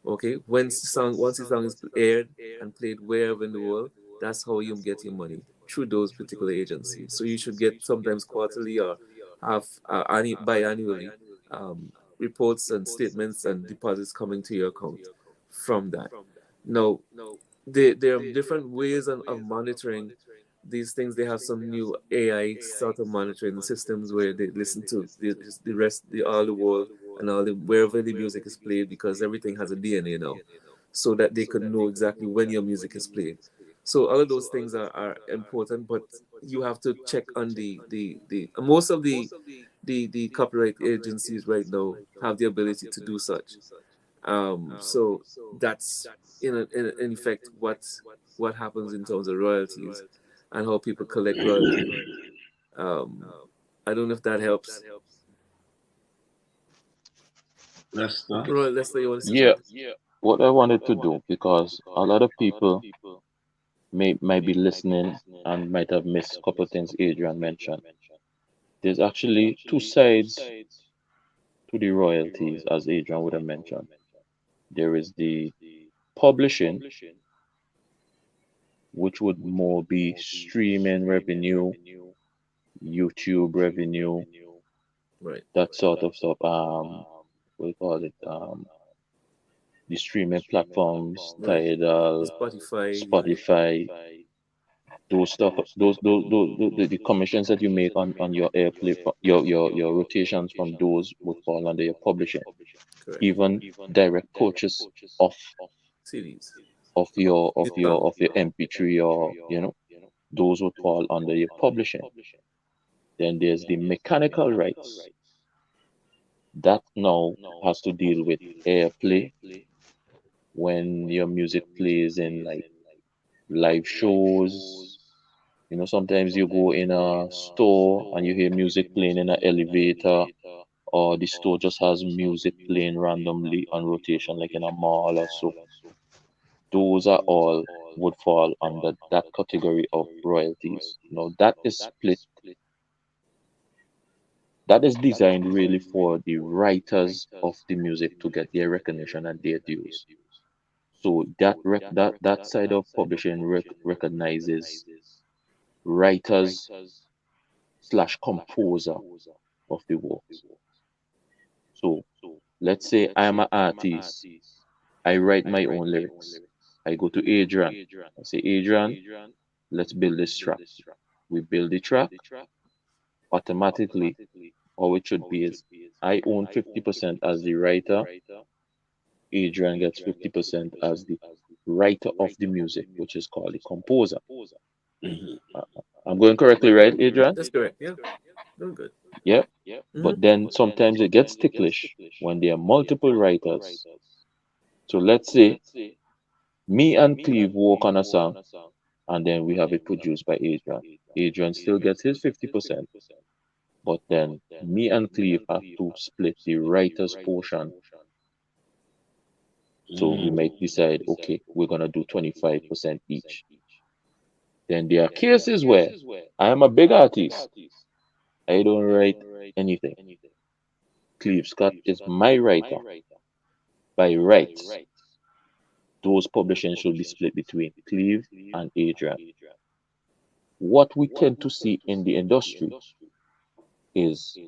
Speaker 3: Okay, once the song is aired and played wherever in the world, that's how you get your money. through those particular agencies. So you should get sometimes quarterly or biannually reports and statements and deposits coming to your account from that. Now, there are different ways of monitoring these things. They have some new AI sort of monitoring systems where they listen to the rest, all the world and wherever the music is played, because everything has a DNA now, so that they could know exactly when your music is played. So all of those things are important, but you have to check on the most of the copyright agencies right now have the ability to do such. So that's in effect what happens in terms of royalties and how people collect royalties. I don't know if that helps.
Speaker 4: Lester.
Speaker 3: Lester, you want to say
Speaker 5: Yeah,
Speaker 3: something?
Speaker 5: what I wanted to do, because a lot of people might be listening and might have missed a couple of things Adrian mentioned. There's actually two sides to the royalties, as Adrian would have mentioned. There is the publishing, which would more be streaming revenue, YouTube revenue,
Speaker 3: Right.
Speaker 5: that sort of stuff. What do you call it? The streaming platforms,
Speaker 3: Right.
Speaker 5: Tidal,
Speaker 3: Spotify.
Speaker 5: Spotify, those stuff, the commissions that you make on your airplay, your rotations from those would fall under your publishing.
Speaker 3: Correct.
Speaker 5: Even direct purchase of
Speaker 3: CDs.
Speaker 5: your MP3, or those would fall under your publishing. Then there's the mechanical rights that now has to deal with airplay when your music plays in like live shows. Sometimes you go in a store and you hear music playing in an elevator, or the store just has music playing randomly on rotation, like in a mall or so. Those are all would fall under that category of royalties. That is split. That is designed really for the writers of the music to get their recognition and their dues. So that side of publishing recognizes writers slash composer of the works. So let's say I'm an artist. I write my own lyrics. I go to Adrian. I say, Adrian, let's build this track. We build the track. Automatically, how it should be is I own 50% as the writer. Adrian gets 50% as the writer of the music, which is called the composer. I'm going correctly, right, Adrian?
Speaker 3: That's correct. Yeah. Doing good.
Speaker 5: Yeah. But then sometimes it gets ticklish when there are multiple writers. So let's say me and Cleve work on a song, and then we have it produced by Adrian. Adrian still gets his 50%, but then me and Cleve have to split the writer's portion. So we might decide, okay, we're gonna do 25% each. Then there are cases where I am a big artist. I don't write anything. Cleve Scott is my writer. By rights, those publishing should be split between Cleve and Adrian. What we tend to see in the industry is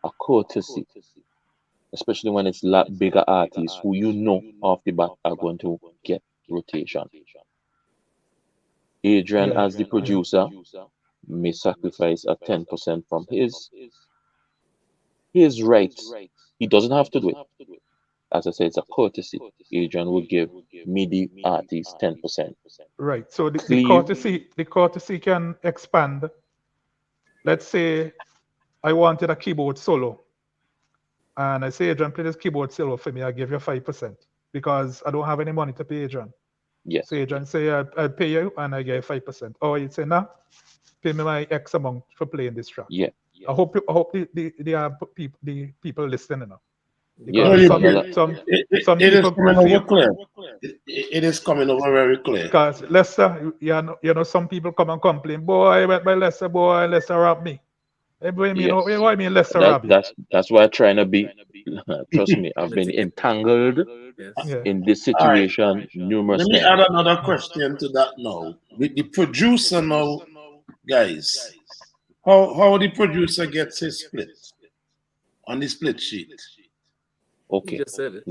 Speaker 5: a courtesy, especially when it's bigger artists who off the bat are going to get rotation. Adrian, as the producer, may sacrifice a 10% from his rights. He doesn't have to do it. As I said, it's a courtesy. Adrian will give me, the artist, 10%.
Speaker 2: Right. So the courtesy can expand. Let's say I wanted a keyboard solo, and I say, Adrian, play this keyboard solo for me. I give you 5% because I don't have any money to pay Adrian.
Speaker 5: Yes.
Speaker 2: So Adrian say, I'll pay you, and I get 5%. Or you say, nah, pay me my X amount for playing this track.
Speaker 5: Yeah.
Speaker 2: I hope the people listening now.
Speaker 5: Yeah,
Speaker 4: it is coming over clear. It is coming over very clear.
Speaker 2: Because Lester, some people come and complain, boy, I went by Lester, boy, Lester robbed me. What do I mean Lester robbed you?
Speaker 5: That's why I'm trying to be. Trust me, I've been entangled in this situation numerous
Speaker 4: times. Let me
Speaker 5: times.
Speaker 4: add another question to that now. With the producer now guys, how the producer gets his split on the split sheet?
Speaker 3: He
Speaker 5: Okay.
Speaker 3: just said it.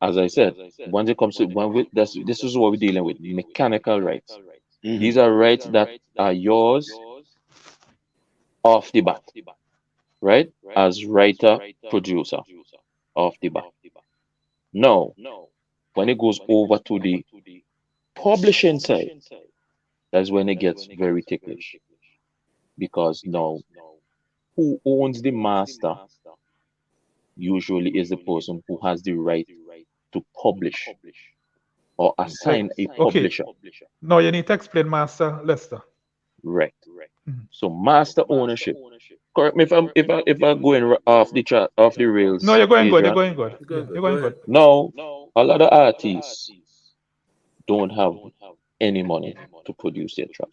Speaker 5: As I said, once it comes to this is what we're dealing with, mechanical rights.
Speaker 4: Mhm.
Speaker 5: These are rights that are yours off the bat, right? As writer, producer, off the bat. Now, when it goes over to the publishing side, that's when it gets very ticklish. Because now, who owns the master usually is the person who has the right to publish or assign a
Speaker 2: Okay.
Speaker 5: publisher.
Speaker 2: Now you need to explain Master Lester.
Speaker 5: Right.
Speaker 2: Mhm.
Speaker 5: So master ownership. Correct me if I'm going off the chat off the
Speaker 2: No,
Speaker 5: rails,
Speaker 2: you're going good. You're
Speaker 5: Adrian.
Speaker 2: going good. Yeah, you're
Speaker 3: Go
Speaker 2: going
Speaker 3: ahead.
Speaker 2: good.
Speaker 5: Now, a lot of artists don't have any money to produce their track.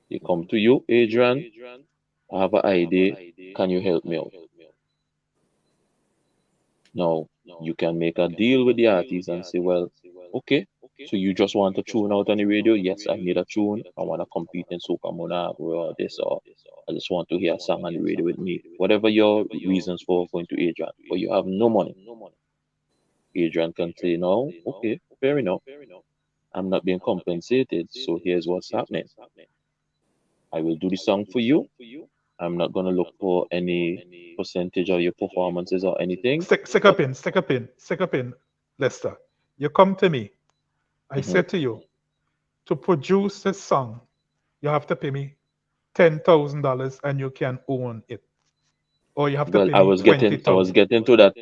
Speaker 5: They come to you, Adrian. I have an idea. Can you help me out? Now, you can make a deal with the artist and say, well, okay, so you just want to tune out on the radio? Yes, I need a tune. I want to compete in Soca Monarch or this, or I just want to hear a song on the radio with me. Whatever your reasons for going to Adrian, but you have no money. Adrian can say, no, okay, fair enough. I'm not being compensated, so here's what's happening. I will do the song for you. I'm not going to look for any percentage of your performances or anything.
Speaker 2: Stick
Speaker 5: But
Speaker 2: up in, stick up in, stick up in, Lester. You come to me. I
Speaker 5: mhm.
Speaker 2: said to you, to produce this song, you have to pay me $10,000 and you can own it. Or you have to
Speaker 5: Well,
Speaker 2: pay
Speaker 5: I
Speaker 2: me
Speaker 5: was getting, I was
Speaker 2: 20,000.
Speaker 5: getting to that,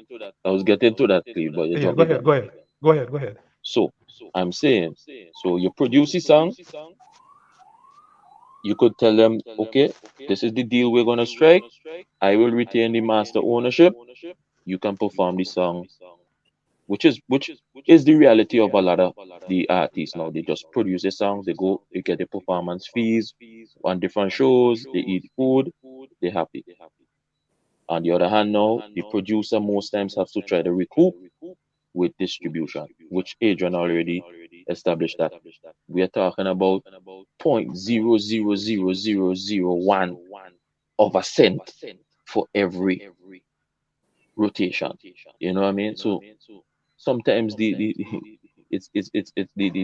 Speaker 5: I was getting to that, Cleve, but you
Speaker 2: Yeah,
Speaker 5: jump
Speaker 2: go
Speaker 5: the
Speaker 2: ahead,
Speaker 5: gun.
Speaker 2: go ahead, go ahead, go ahead.
Speaker 5: So I'm saying, so you produce a song, you could tell them, okay, this is the deal we're gonna strike. I will retain the master ownership. You can perform the song, which is the reality of a lot of the artists now. They just produce a song, they go, they get the performance fees on different shows, they eat food, they're happy. On the other hand, now the producer most times have to try to recoup with distribution, which Adrian already established that we are talking about 0.0000001 of a cent for every rotation. You know what I mean? So sometimes the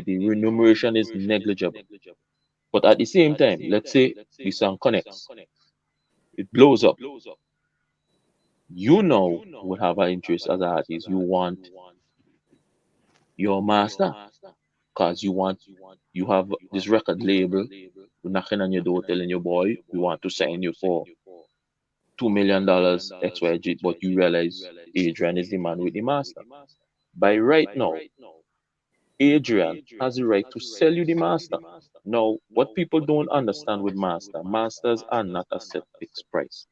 Speaker 5: remuneration is negligible. But at the same time, let's say the song connects, it blows up. You now would have an interest as an artist. You want your master because you have this record label knocking on your door telling your boy we want to sign you for $2 million XYG, but you realize Adrian is the man with the master. By right now, Adrian has the right to sell you the master. Now, what people don't understand with masters are not a set fixed price.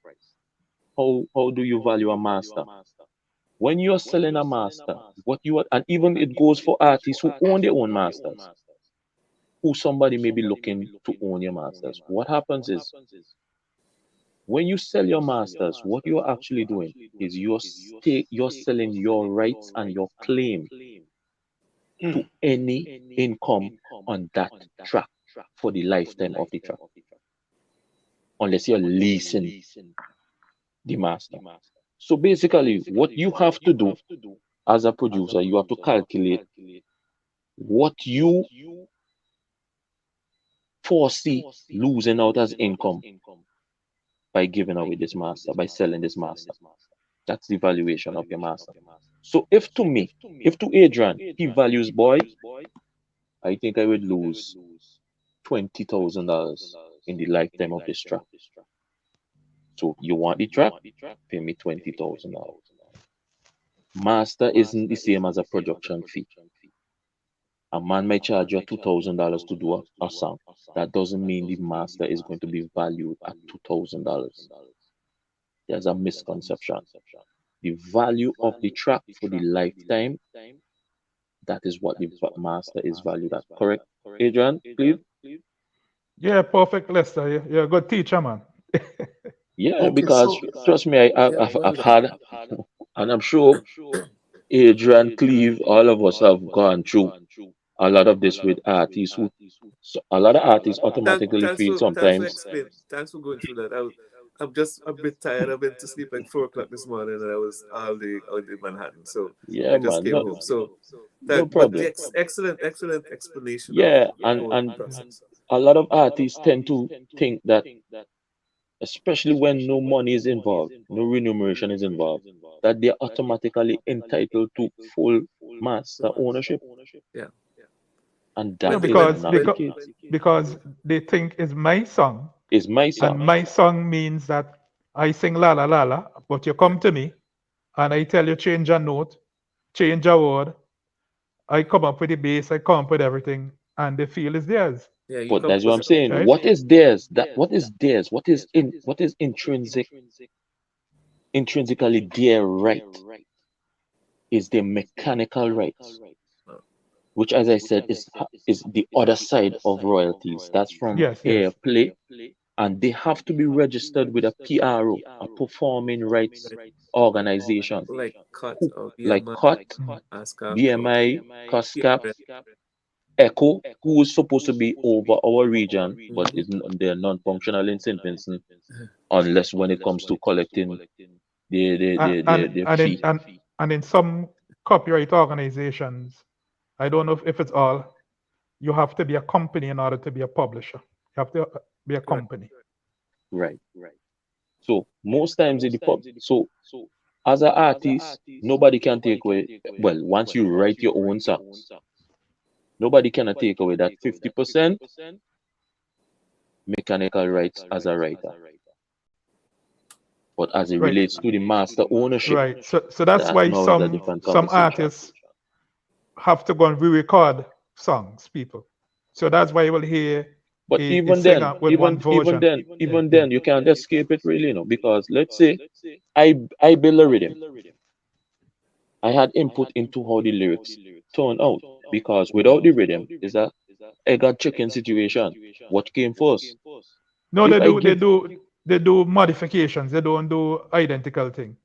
Speaker 5: How do you value a master? When you're selling a master, what you are, and even it goes for artists who own their own masters, who somebody may be looking to own your masters. What happens is when you sell your masters, what you're actually doing is you're selling your rights and your claim to any income on that track for the lifetime of the track, unless you're leasing the master. So basically, what you have to do as a producer, you have to calculate what you foresee losing out as income by giving away this master, by selling this master. That's the valuation of your master. So if to me, if to Adrian, he values boy, I think I would lose $20,000 in the lifetime of this track. So you want the track? Pay me $20,000. Master isn't the same as a production fee. A man might charge you $2,000 to do a song. That doesn't mean the master is going to be valued at $2,000. There's a misconception. The value of the track for the lifetime, that is what the master is valued at. Correct, Adrian, please?
Speaker 2: Yeah, perfect, Lester. You're a good teacher, man.
Speaker 5: Yeah,
Speaker 4: Okay,
Speaker 5: because
Speaker 4: so
Speaker 5: trust me,
Speaker 3: Yeah,
Speaker 5: I've
Speaker 3: wonderful.
Speaker 5: had, and I'm sure Adrian, Cleve, all of us have gone through a lot of this with artists who So a lot of artists automatically feel
Speaker 3: Thanks for
Speaker 5: sometimes.
Speaker 3: explaining. Thanks for going through that. I'm just a bit tired. I went to sleep like 4 o'clock this morning, and I was all day out in Manhattan. So
Speaker 5: Yeah,
Speaker 3: I just
Speaker 5: man,
Speaker 3: came home. So
Speaker 5: no
Speaker 3: but
Speaker 5: problem.
Speaker 3: excellent explanation of
Speaker 5: Yeah,
Speaker 3: the whole
Speaker 5: and
Speaker 3: process.
Speaker 5: a lot of artists tend to think that, especially when no money is involved, no remuneration is involved, that they're automatically entitled to full master ownership,
Speaker 3: Yeah.
Speaker 5: and
Speaker 2: No,
Speaker 5: that
Speaker 3: When
Speaker 5: is
Speaker 3: when
Speaker 2: because
Speaker 5: not
Speaker 3: when
Speaker 5: the
Speaker 2: because
Speaker 5: case.
Speaker 2: because they think it's my song,
Speaker 5: It's my
Speaker 2: and
Speaker 5: song.
Speaker 2: my song means that I sing la la la la, but you come to me and I tell you change a note, change a word. I come up with the bass, I come up with everything, and they feel it's theirs,
Speaker 3: yeah, you
Speaker 5: But that's what
Speaker 3: compose
Speaker 5: I'm
Speaker 3: it all.
Speaker 5: saying.
Speaker 2: right?
Speaker 5: What is theirs? What is theirs? What is intrinsically their right is the mechanical rights,
Speaker 3: Oh,
Speaker 5: which, as I said, is the other side of royalties. That's from
Speaker 2: Yes, yes.
Speaker 5: airplay, and they have to be registered with a PRO, a performing rights
Speaker 3: like
Speaker 5: organization,
Speaker 3: like cut
Speaker 5: who,
Speaker 3: or
Speaker 5: like
Speaker 3: BMI,
Speaker 5: COT,
Speaker 3: ASCAP or
Speaker 5: BMI, COSCAP,
Speaker 3: PRS.
Speaker 5: ECHO, who is supposed to be over our region, but
Speaker 3: Mm-hmm.
Speaker 5: is they're non-functional in St. Vincent, unless when it comes to collecting
Speaker 2: And
Speaker 5: the fee.
Speaker 2: and in some copyright organizations, I don't know if it's all, you have to be a company in order to be a publisher. You have to be a
Speaker 3: Right.
Speaker 2: company.
Speaker 5: Right. So most times in the pub, so as an artist, nobody can take away. Well, once you write your own songs, nobody cannot take away that 50% mechanical rights as a writer. But as it
Speaker 2: Right.
Speaker 5: relates to the master ownership,
Speaker 2: Right. So that's
Speaker 5: that
Speaker 2: why
Speaker 5: now is a different
Speaker 2: some
Speaker 5: conversation.
Speaker 2: artists have to go and re-record songs, people. So that's why you will hear
Speaker 5: But
Speaker 2: a
Speaker 5: even then,
Speaker 2: singer with one version.
Speaker 5: even
Speaker 2: Yeah.
Speaker 5: then, you can't escape it really, because let's say I build a rhythm. I had input into how the lyrics turn out, because without the rhythm is a egg and chicken situation. What came first?
Speaker 2: No,
Speaker 5: If
Speaker 2: they
Speaker 5: I
Speaker 2: do they
Speaker 5: give,
Speaker 2: do they do modifications. They don't do identical thing.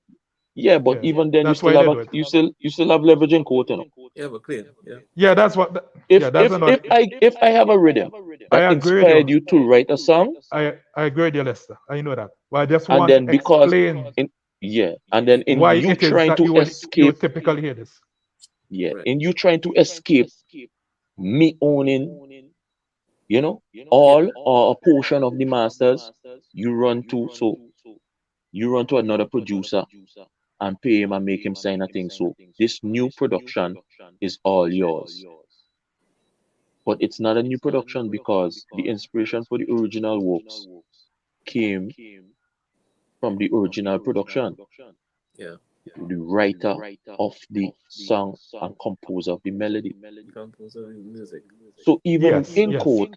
Speaker 5: yeah, but
Speaker 2: Yeah.
Speaker 5: even then
Speaker 2: That's why they do it.
Speaker 5: you still have leverage in court,
Speaker 3: Yeah, but clean. Yeah.
Speaker 2: Yeah, yeah, that's another.
Speaker 5: If I have a rhythm
Speaker 2: I
Speaker 5: that
Speaker 2: agree with
Speaker 5: inspired
Speaker 2: you.
Speaker 5: you to write a song,
Speaker 2: I agree with you, Lester. I know that. But I just
Speaker 5: and
Speaker 2: want to
Speaker 5: then because
Speaker 2: explain
Speaker 5: in yeah, and then in
Speaker 2: why
Speaker 5: you
Speaker 2: it is
Speaker 5: trying
Speaker 2: that
Speaker 5: to
Speaker 2: you
Speaker 5: escape,
Speaker 2: would typically hear this.
Speaker 5: yeah,
Speaker 3: Right.
Speaker 5: in you trying to escape me owning, you know,
Speaker 3: Yeah.
Speaker 5: all or a portion of the masters, you run to so you run to another producer and pay him and make him sign a thing. So this new production is all yours. But it's not a new production because the inspiration for the original works came from the original production.
Speaker 3: Yeah.
Speaker 5: The writer of the song and composer of the melody.
Speaker 3: Composer music.
Speaker 5: So even
Speaker 2: Yes,
Speaker 5: in
Speaker 2: yes,
Speaker 5: court,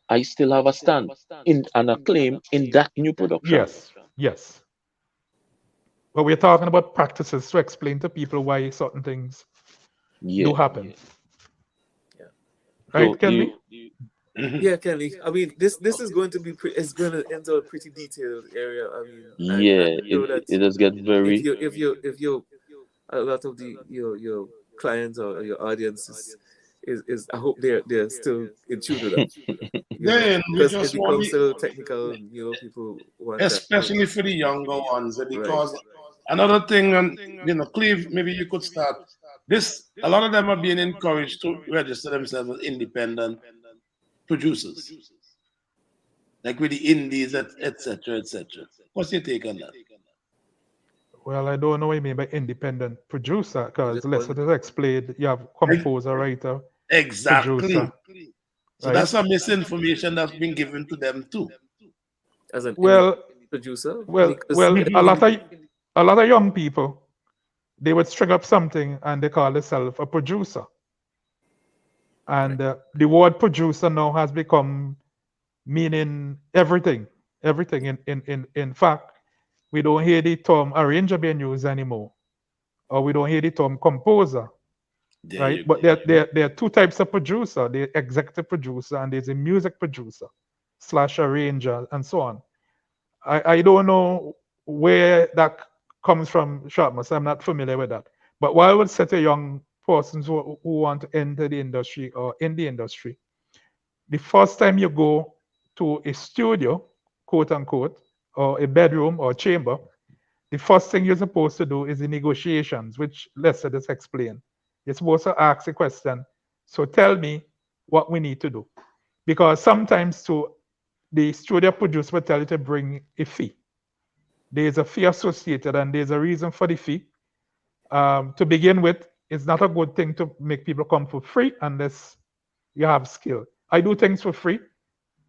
Speaker 5: I still have a stand in and a claim in that new production.
Speaker 2: yes, yes. But we're talking about practices to explain to people why certain things do
Speaker 5: Yeah.
Speaker 2: happen.
Speaker 3: Yeah.
Speaker 2: Right,
Speaker 5: So
Speaker 2: Kenley?
Speaker 3: Yeah, Kenny. I mean, this is going to be it's going to enter a pretty detailed area. I mean, and I'm
Speaker 5: yeah,
Speaker 3: sure that
Speaker 5: it does get very
Speaker 3: if you a lot of the your clients or your audience is I hope they're still in tune with that.
Speaker 4: Then we
Speaker 3: Because it
Speaker 4: just want
Speaker 3: becomes
Speaker 4: the,
Speaker 3: so technical. People want that.
Speaker 4: especially for the younger ones,
Speaker 3: Right.
Speaker 4: because another thing, and Cleve, maybe you could start this. A lot of them are being encouraged to register themselves as independent producers, like with the indies, etc., etc. What's your take on that?
Speaker 2: Well, I don't know what you mean by independent producer,
Speaker 3: You
Speaker 2: because
Speaker 3: just
Speaker 2: Lester
Speaker 3: want
Speaker 2: just explained you have
Speaker 4: Ex-
Speaker 2: composer, writer,
Speaker 4: Exactly.
Speaker 2: producer,
Speaker 4: So
Speaker 2: right?
Speaker 4: that's some misinformation that's been given to them too.
Speaker 3: as an indie
Speaker 2: Well,
Speaker 3: producer because
Speaker 2: well, a lot of young people, they would string up something and they call themselves a producer.
Speaker 3: right.
Speaker 2: And the word producer now has become meaning everything. Everything. In fact, we don't hear the term arranger being used anymore, or we don't hear the term composer,
Speaker 4: There
Speaker 2: right?
Speaker 4: you
Speaker 2: But
Speaker 4: go.
Speaker 2: there are two types of producer: the executive producer and there's a music producer slash arranger and so on. I don't know where that comes from, Shortmus. I'm not familiar with that. But what I would say to young persons who want to enter the industry or in the industry, the first time you go to a studio, quote unquote, or a bedroom or chamber, the first thing you're supposed to do is the negotiations, which Lester just explained. You're supposed to ask a question. So tell me what we need to do. Because sometimes the studio producer will tell you to bring a fee. There's a fee associated and there's a reason for the fee. To begin with, it's not a good thing to make people come for free unless you have skill. I do things for free.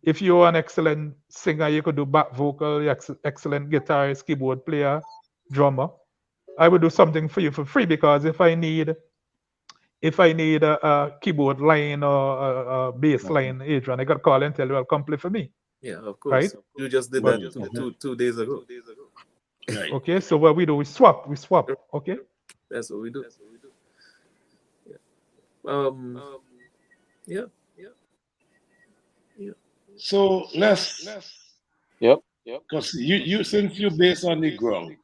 Speaker 2: If you're an excellent singer, you could do back vocal, you're excellent guitarist, keyboard player, drummer. I would do something for you for free because if I need a keyboard line or a bass line, Adrian, I got call and tell you, "Well, come play for me."
Speaker 3: Yeah, of
Speaker 2: Right?
Speaker 3: course. You just did
Speaker 2: But
Speaker 3: that 2 days ago.
Speaker 4: Right.
Speaker 2: okay, so what we do, we swap. Okay.
Speaker 3: That's what we do. Yeah. Yeah. Yeah.
Speaker 4: So let's,
Speaker 5: Yep.
Speaker 4: because you since you based on the ground,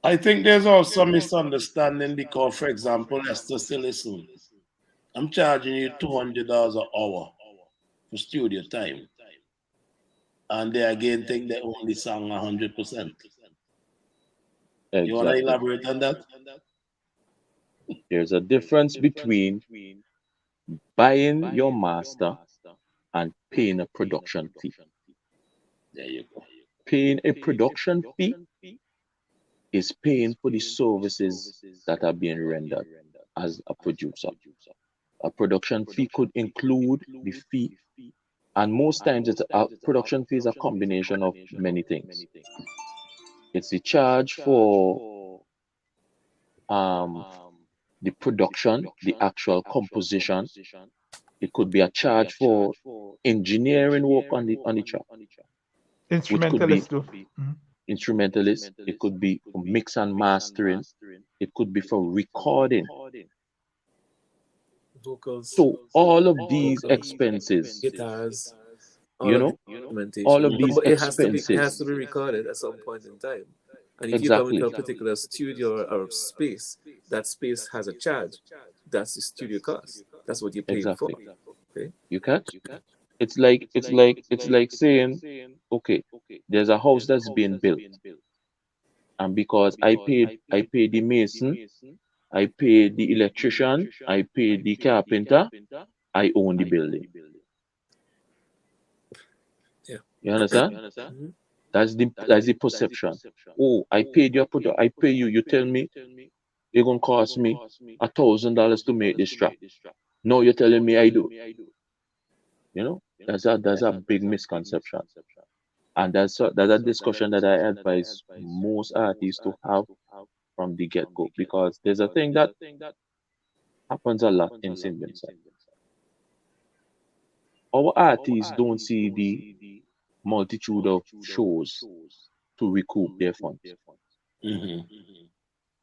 Speaker 4: I think there's also misunderstanding because, for example, let's just say, listen, I'm charging you $200 an hour for studio time, and they again think they only sang 100%. You want to
Speaker 5: Exactly.
Speaker 4: elaborate on that?
Speaker 5: There's a difference between buying your master and paying a production fee.
Speaker 4: There you go.
Speaker 5: Paying a production fee is paying for the services that are being rendered as a producer. A production fee could include the fee, and most times a production fee is a combination of many things. It's the charge for the production, the actual composition. It could be a charge for engineering work on the track, which could be
Speaker 2: Instrumentalist too.
Speaker 5: instrumentalist. It could be for mix and mastering. It could be for recording.
Speaker 3: Vocals,
Speaker 5: So all of these expenses,
Speaker 3: guitars,
Speaker 5: you know,
Speaker 3: documentation.
Speaker 5: all of these
Speaker 3: But it has to
Speaker 5: expenses,
Speaker 3: be recorded at some point in time. And if you come into a particular studio or space, that space has a charge. That's the studio cost. That's what you're paying for.
Speaker 5: exactly.
Speaker 3: Okay.
Speaker 5: You catch? It's like saying, okay, there's a house that's being built, and because I paid the mason, I paid the electrician, I paid the carpenter, I own the building.
Speaker 3: Yeah.
Speaker 5: You understand?
Speaker 3: Mm-hmm.
Speaker 5: That's the perception. Oh, I paid your product. I pay you. You tell me it's gonna cost me $1,000 to make this track. No, you're telling me I do. You know, that's a big misconception, and that's a discussion that I advise most artists to have from the get go, because there's a thing that happens a lot in Simbinsa. Our artists don't see the multitude of shows to recoup their funds.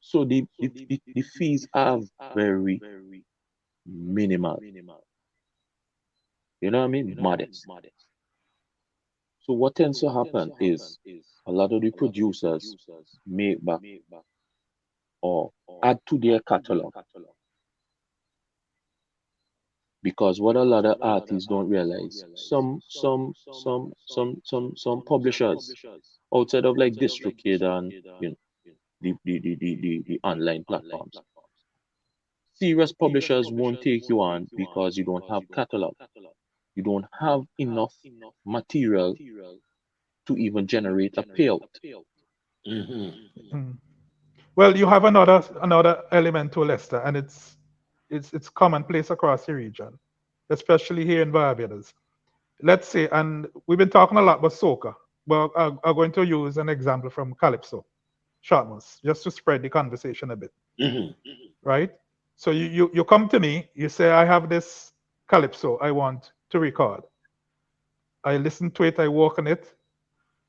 Speaker 5: So the fees are very minimal. You know what I mean? Modest. So what tends to happen is a lot of the producers make back or add to their catalog, because what a lot of artists don't realize, some publishers outside of like DistroKid and you know the online platforms, serious publishers won't take you on because you don't have catalog. You don't have enough material to even generate a payout.
Speaker 2: Well, you have another element to Leicester, and it's commonplace across the region, especially here in Barbados. Let's say, and we've been talking a lot about soca, but I'm going to use an example from Calypso, Shortmus, just to spread the conversation a bit, right? So you come to me, you say, I have this Calypso I want to record. I listen to it, I work on it,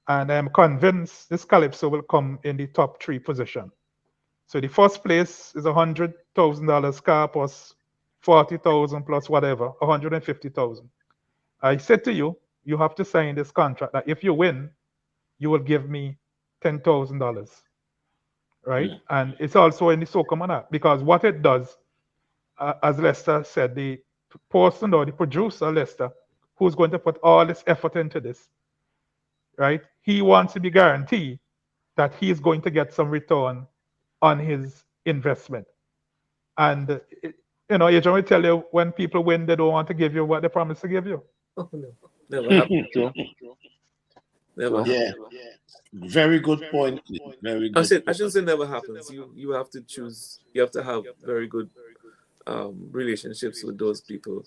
Speaker 2: and I'm convinced this Calypso will come in the top 3 position. So the first place is $100,000 car plus 40,000 plus whatever, 150,000. I said to you, you have to sign this contract that if you win, you will give me $10,000, right? And it's also in the soca manner, because what it does, as Lester said, the person or the producer, Lester, who's going to put all this effort into this, right? He wants to be guaranteed that he's going to get some return on his investment. And, Adrian will tell you when people win, they don't want to give you what they promised to give you.
Speaker 3: Oh, no. Never happened. Never
Speaker 4: Yeah. Very good point. Very
Speaker 3: I
Speaker 4: good.
Speaker 3: shouldn't say never happens. You have to choose. You have to have very good relationships with those people,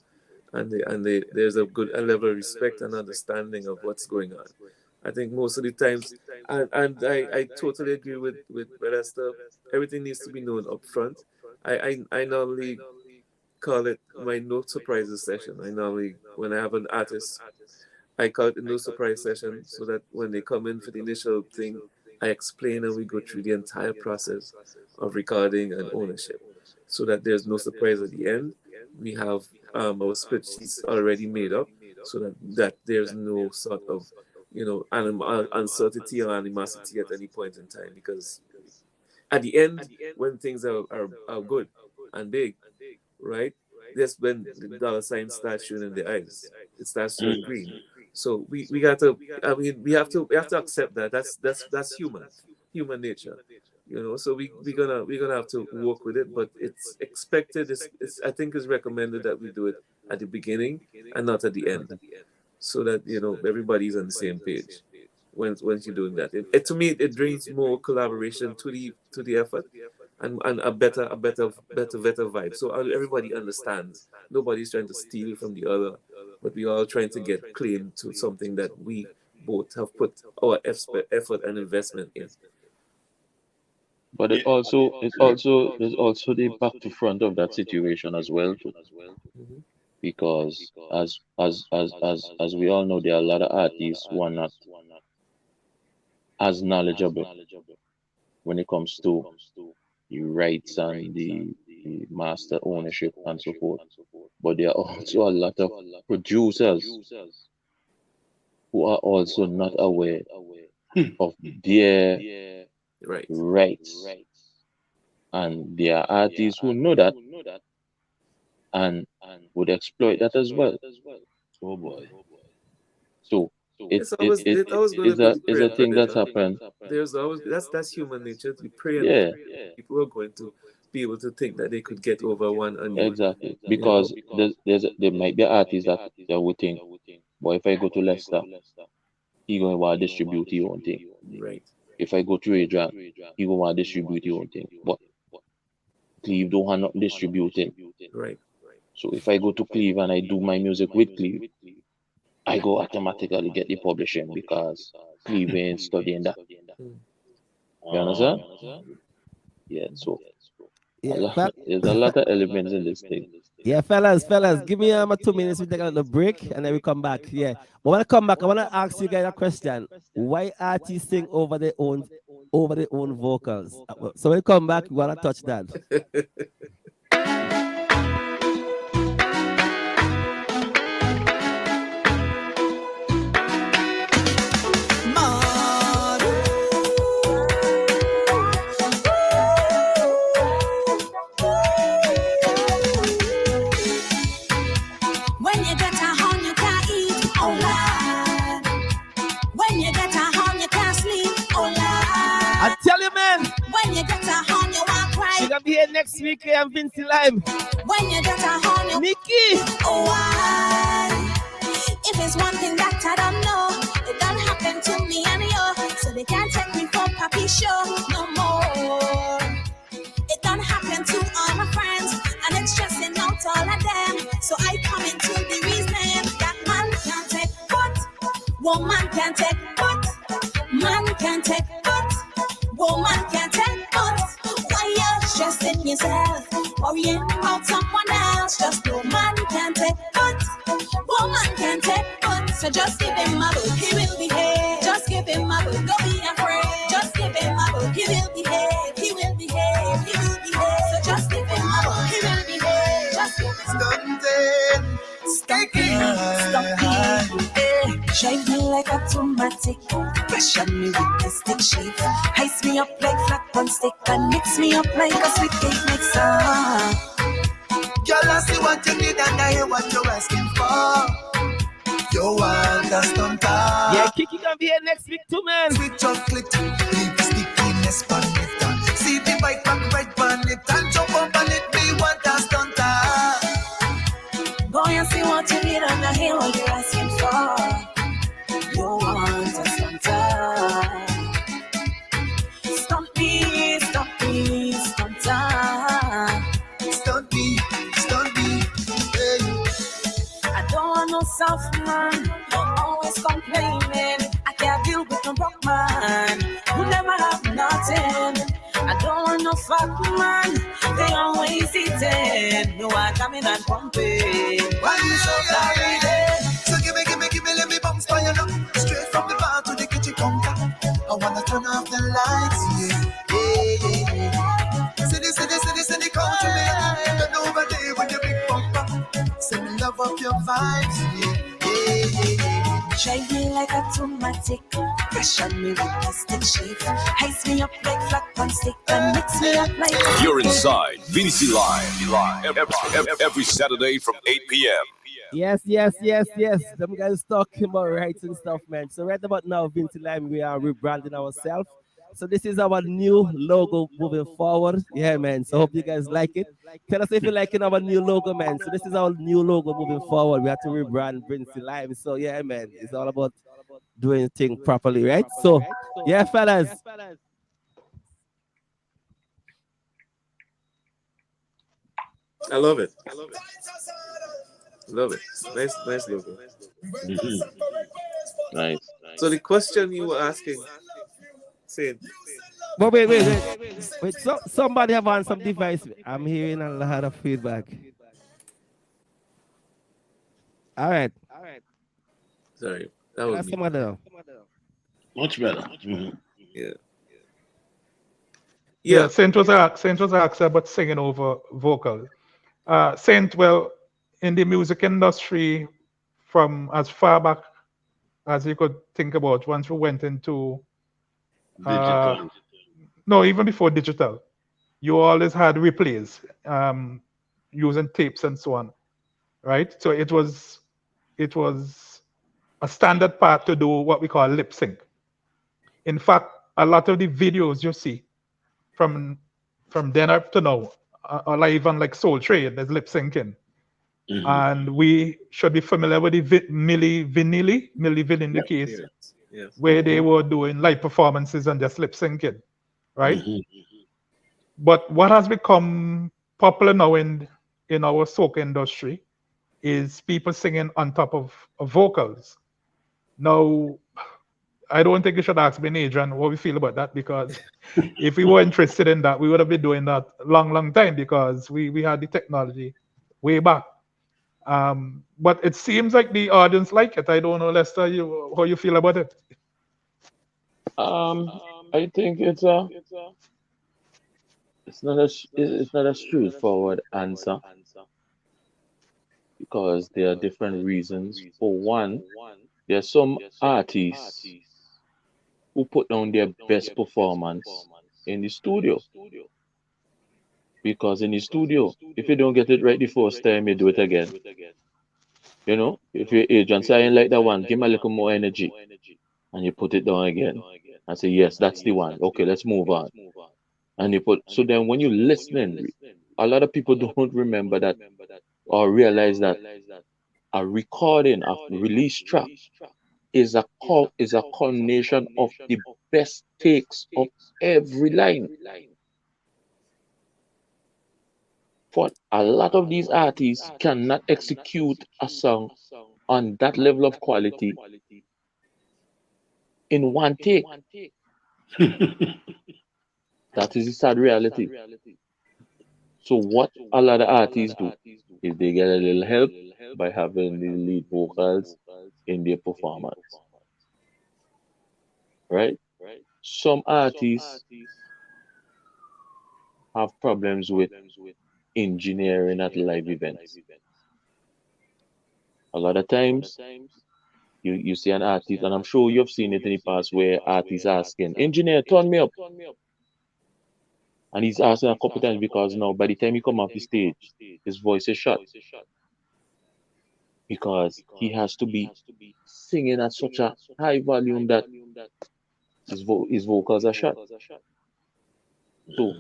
Speaker 3: and there's a good level of respect and understanding of what's going on. I think most of the times, and I totally agree with Esther. Everything needs to be known up front. I normally call it my no surprises session. I normally, when I have an artist, I call it the no surprise session, so that when they come in for the initial thing, I explain and we go through the entire process of recording and ownership, so that there's no surprise at the end. We have our split sheets already made up, so that there's no sort of uncertainty or animosity at any point in time, because at the end, when things are good and big, right, that's when the dollar sign starts showing in the eyes. It starts showing green. So we got to, I mean, we have to accept that that's human nature, so we're gonna have to work with it, but it's expected. It's I think it's recommended that we do it at the beginning and not at the end, so that everybody's on the same page when you're doing that. To me, it brings more collaboration to the effort, and a better vibe. So everybody understands. Nobody's trying to steal from the other, but we're all trying to get claim to something that we both have put our effort and investment in.
Speaker 5: But there's also the back to front of that situation as well too.
Speaker 3: Mm-hmm.
Speaker 5: Because as we all know, there are a lot of artists who are not as knowledgeable when it comes to the rights and the master ownership and so forth. But there are also a lot of producers who are also not aware of their rights. And there are artists who know that and would exploit that as well. Oh boy. So it's a thing that's happened.
Speaker 3: There's always that's human nature. We pray and people are going to be able to think that they could get over one and
Speaker 5: exactly, because there might be artists that would think, well, if I go to Leicester, he going to want to distribute his own thing.
Speaker 3: Right.
Speaker 5: If I go to Adrian, he going to want to distribute his own thing. But Cleve don't have not distributing.
Speaker 3: Right.
Speaker 5: So if I go to Cleve and I do my music with Cleve, I go automatically get the publishing because Cleve ain't studying that. You understand? Yeah, so there's a lot of elements in this thing.
Speaker 1: Yeah, fellas, give me 2 minutes. We take another break and then we come back. Yeah, but when I come back, I want to ask you guys a question. Why artists sing over their own vocals? So when we come back, we want to touch that. I tell you, man.
Speaker 8: When you get a horn, you want cry.
Speaker 1: She's gonna be here next week. I'm VincyLime.
Speaker 8: When you get a horn, you
Speaker 1: Nikki.
Speaker 8: Oh, why? If it's one thing that I don't know, it done happen to me and you, so they can't take me for Papi show no more. It done happen to all my friends, and it's stressing out all of them. So I come into the reason that man can't take what, woman can't take what, man can't take what. Woman can't take but why you stressing yourself, worrying about someone else. Just no man can take but woman can take but. So just give him a look, he will behave. Just give him a look, don't be afraid. Just give him a look, he will behave. He will behave, he will behave. So just give him a look, he will behave. Just give him a look. Stop it, shine me like automatic. Pressure me with the stick shape. Ice me up like flat on stick and mix me up like a sweet cake mixer. Girl,
Speaker 6: I see what you need and I hear what you're asking for. You want a stunter.
Speaker 1: Yeah, Kiki gonna be here next week too, man.
Speaker 6: Sweet chocolate, leave the stickiness on it. See the bike back right on it and jump up on it. Me want a stunter.
Speaker 8: Go and see what you need and I hear what you're asking for. You want a stunter. Stunt me, stunter.
Speaker 6: Stunt me, hey.
Speaker 8: I don't want no soft man, always complaining. I can't deal with no rock man who never have nothing. I don't want no fat man, they always eating. No, I come in and pumping. Why you so carried?
Speaker 6: So give me, let me bounce by you now. Straight from the bar to the kitchen counter. I wanna turn off the lights, yeah. See the country man. Bend over there with your big bumper. Send me love up your vibes, yeah.
Speaker 8: Drive me like a automatic, pressure me with plastic shape. Ice me up like flat on stick and mix me up like.
Speaker 7: You're inside VincyLime every Saturday from 8 p.m.
Speaker 1: Yes. Them guys talking about rights and stuff, man. So right about now, VincyLime, we are rebranding ourselves. So this is our new logo moving forward. Yeah, man. So hope you guys like it. Tell us if you're liking our new logo, man. So this is our new logo moving forward. We have to rebrand VincyLime. So yeah, man. It's all about doing things properly, right? So yeah, fellas.
Speaker 3: I love it. Love it. Nice logo.
Speaker 5: Nice.
Speaker 3: So the question you were asking, Saint.
Speaker 1: But wait. So, somebody have on some device. I'm hearing a lot of feedback. All right.
Speaker 3: Sorry, that was
Speaker 1: That's
Speaker 3: me.
Speaker 1: some other.
Speaker 4: Much better.
Speaker 2: Yeah, Saint was asked about singing over vocal. Saint, well, in the music industry, from as far back as you could think about, once we went into
Speaker 4: Digital.
Speaker 2: no, even before digital, you always had replays, using tapes and so on, right? So it was a standard part to do what we call lip sync. In fact, a lot of the videos you see from then up to now are even like Soul Trade, there's lip syncing.
Speaker 4: Mhm.
Speaker 2: And we should be familiar with the Milli Vanilli case,
Speaker 3: Yes.
Speaker 2: where they were doing live performances and just lip syncing, right?
Speaker 4: Mhm.
Speaker 2: But what has become popular now in our soca industry is people singing on top of vocals. Now, I don't think you should ask me, Adrian, what we feel about that, because if we were interested in that, we would have been doing that long time, because we had the technology way back. But it seems like the audience like it. I don't know, Lester, how you feel about it.
Speaker 5: I think it's not a straightforward answer, because there are different reasons. For one, there are some artists who put down their best performance in the studio. Because in the studio, if you don't get it right the first time, you do it again. You know, if your agent say I ain't like that one, give me a little more energy, and you put it down again and say, yes, that's the one. Okay, let's move on. And you put, so then when you're listening, a lot of people don't remember that or realize that a recording of release track is a combination of the best takes of every line. For a lot of these artists cannot execute a song on that level of quality in one take. That is the sad reality. So what a lot of artists do is they get a little help by having the lead vocals in their performance. Right? Some artists have problems with engineering at live events. A lot of times you see an artist, and I'm sure you've seen it in the past, where artists asking, engineer, turn me up. And he's asking a couple times because now by the time he come off the stage, his voice is shut. Because he has to be singing at such a high volume that his vocals are shut. So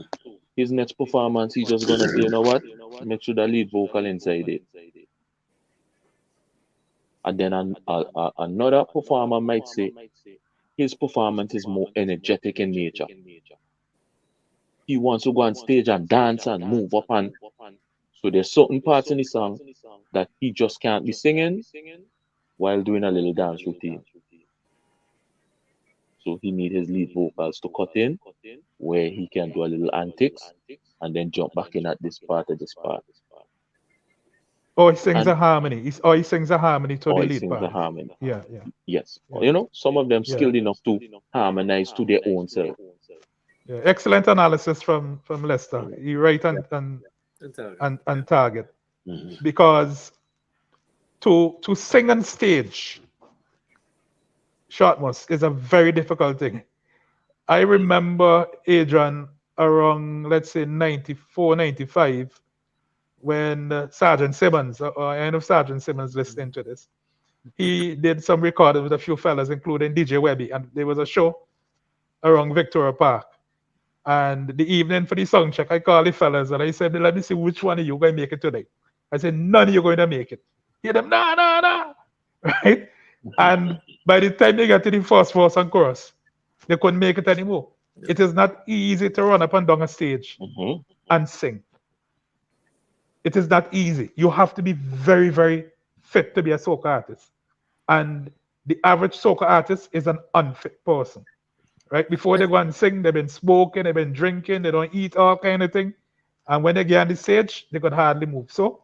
Speaker 5: his next performance, he's just gonna say, you know what? Make sure the lead vocal inside it. And then another performer might say his performance is more energetic in nature. He wants to go on stage and dance and move up, and so there's certain parts in the song that he just can't be singing while doing a little dance routine. So he need his lead vocals to cut in where he can do a little antics and then jump back in at this part of this part.
Speaker 2: Or he sings
Speaker 5: And
Speaker 2: a harmony. He sings a harmony to the
Speaker 5: or he
Speaker 2: lead
Speaker 5: sings the
Speaker 2: part.
Speaker 5: harmony.
Speaker 2: Yeah.
Speaker 5: Yes.
Speaker 2: Yeah.
Speaker 5: You know, some of them
Speaker 2: Yeah.
Speaker 5: skilled enough to harmonize to their own self.
Speaker 2: Yeah. Excellent analysis from Lester. He right on target. Because to sing on stage, Shortmus, is a very difficult thing. I remember Adrian around, let's say, 94, 95, when Sergeant Simmons, I know Sergeant Simmons listening to this, he did some recording with a few fellas, including DJ Webby, and there was a show around Victoria Park. And the evening for the sound check, I called the fellas and I said, let me see which one of you going to make it today. I said, none of you going to make it. Hear them, nah. Right? And by the time they got to the first verse and chorus, they couldn't make it anymore. It is not easy to run up and down a stage and sing. It is not easy. You have to be very, very fit to be a soca artist. And the average soca artist is an unfit person. Right? Before they go and sing, they've been smoking, they've been drinking, they don't eat, all kind of thing. And when they get on the stage, they could hardly move. So,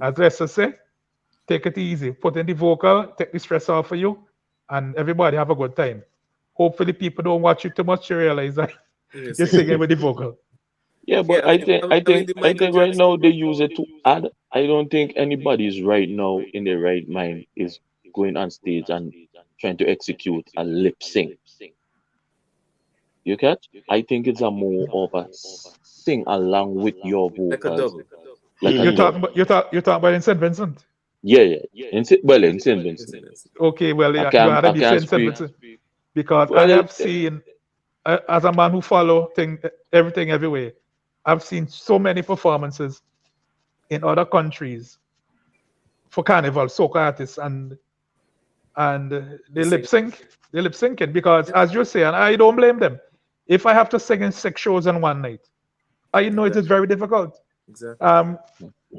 Speaker 2: as Lester say, take it easy. Put in the vocal, take the stress off of you, and everybody have a good time. Hopefully people don't watch you too much to realize that you're singing with the vocal.
Speaker 5: Yeah, but I think right now they use it to add. I don't think anybody's right now in their right mind is going on stage and trying to execute a lip sync. You catch? I think it's a more of a sing along with your vocals. Like a
Speaker 2: You're
Speaker 5: dub.
Speaker 2: talking about in St. Vincent?
Speaker 5: Yeah. In St. Vincent.
Speaker 2: Okay, well, you
Speaker 5: I
Speaker 2: gotta be
Speaker 5: can't
Speaker 2: saying St.
Speaker 5: speak.
Speaker 2: Vincent. Because
Speaker 5: Well,
Speaker 2: I have seen, as a man who follow everything everywhere, I've seen so many performances in other countries for carnival, soca artists, and they lip syncing because, as you say, and I don't blame them. If I have to sing in 6 shows in one night, I know it is very difficult.
Speaker 3: Exactly.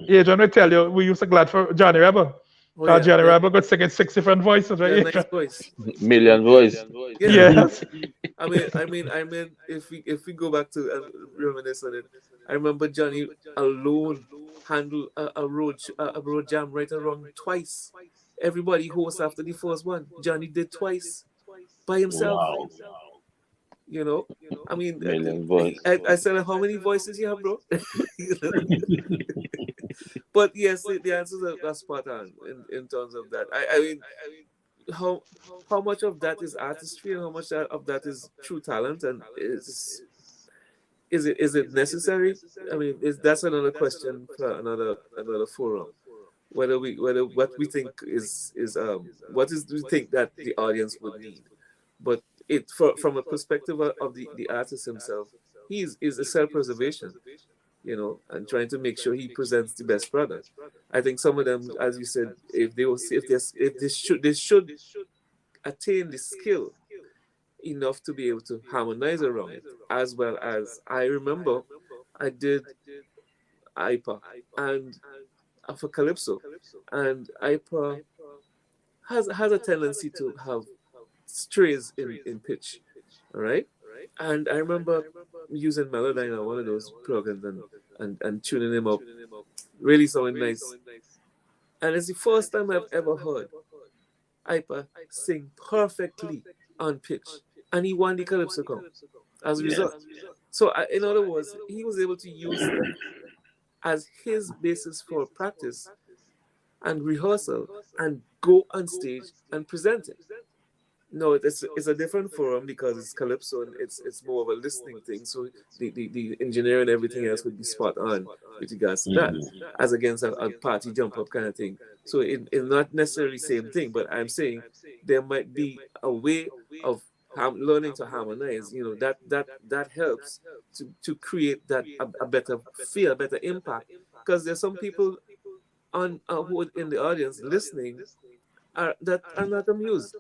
Speaker 2: Adrian will tell you, we used to glad for Johnny Rebel. Johnny Rebel got sing in 6 different voices, right?
Speaker 3: Yeah, nice voice.
Speaker 5: Million voice.
Speaker 2: Yes.
Speaker 3: I mean, if we go back to reminisce on it, I remember Johnny alone handled a road jam right around twice. Everybody hosts after the first one. Johnny did twice by himself.
Speaker 4: Wow.
Speaker 3: You know, I mean,
Speaker 5: Million voice.
Speaker 3: I said, how many voices you have, bro? But yes, the answers are spot on in terms of that. I mean, how much of that is artistry and how much of that is true talent, and is it necessary? I mean, that's another question for another forum. Whether what we think is what is we think that the audience would need, but from a perspective of the artist himself, he is a self-preservation, you know, and trying to make sure he presents the best product. I think some of them, as you said, if they should attain the skill enough to be able to harmonize around it, as well as I remember I did IPA and for Calypso, and IPA has a tendency to have strays in pitch, all right? And I remember using Melodyne on one of those programs and tuning him up, really sounding nice. And it's the first time I've ever heard IPA sing perfectly on pitch, and he won the Calypso Cup as a result. So in other words, he was able to use that as his basis for practice and rehearsal and go on stage and present it. No, it's a different forum because it's calypso and it's more of a listening thing. So the engineer and everything else would be spot on with regards to that, as against a party jump up kind of thing. So it's not necessarily same thing, but I'm saying there might be a way of learning to harmonize. You know, that helps to create that a better feel, a better impact. Because there's some people on who in the audience listening that are not amused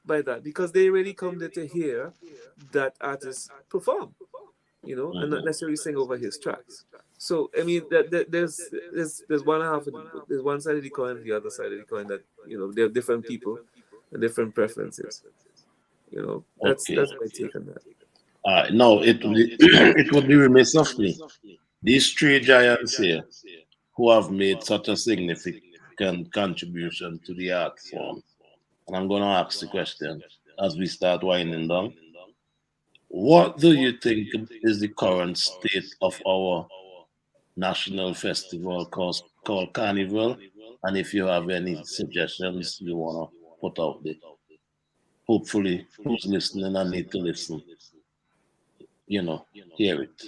Speaker 3: by that because they really come there to hear that artist perform, you know, and not necessarily sing over his tracks. So I mean, there's one half, there's one side of the coin, the other side of the coin that you know there are different people and different preferences. You know,
Speaker 4: Okay.
Speaker 3: that's my take on that.
Speaker 4: No, it would be, it would be remiss of me. These three giants here who have made such a significant contribution to the art form. And I'm going to ask the question as we start winding down. What do you think is the current state of our national festival called Carnival? And if you have any suggestions you want to put out there, hopefully, who's listening and need to listen, you know, hear it.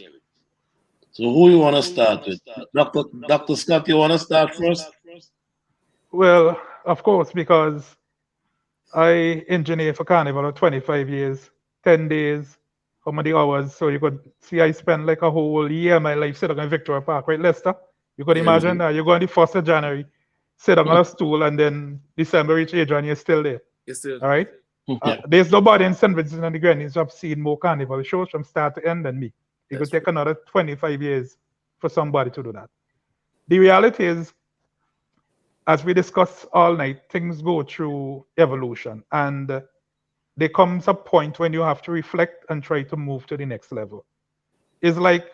Speaker 4: So who you want to start with? Dr. Scott, you want to start first?
Speaker 2: Well, of course, because I engineer for Carnival for 25 years, 10 days, how many hours. So you could see I spent like a whole year of my life sitting in Victoria Park, right, Lester? You could
Speaker 3: Yeah,
Speaker 2: imagine that you go on the 1st of January, sit on a stool, and then December reach Adrian, you're still there.
Speaker 3: it's still
Speaker 2: All right?
Speaker 4: Yeah.
Speaker 2: There's nobody in St. Vincent and the Grenadines who have seen more Carnival shows from start to end than me. It could
Speaker 3: that's
Speaker 2: take
Speaker 3: true.
Speaker 2: another 25 years for somebody to do that. The reality is, as we discuss all night, things go through evolution. And there comes a point when you have to reflect and try to move to the next level. It's like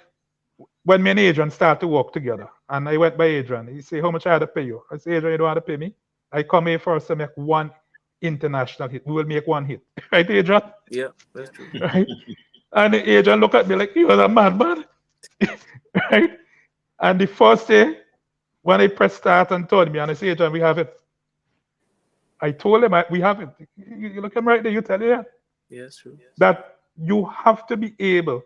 Speaker 2: when me and Adrian start to work together, and I went by Adrian. He say, "How much I had to pay you?" I say, "Adrian, you don't have to pay me. I come here for us to make one international hit. We will make one hit." Right, Adrian?
Speaker 3: Yeah, that's true.
Speaker 2: Right? And Adrian look at me like, "You are a madman." Right? And the first day, when I pressed start and told me, and I say, "Adrian, we have it." I told him, "We have it." You look him right there, you tell you
Speaker 3: Yeah, that's true.
Speaker 2: that you have to be able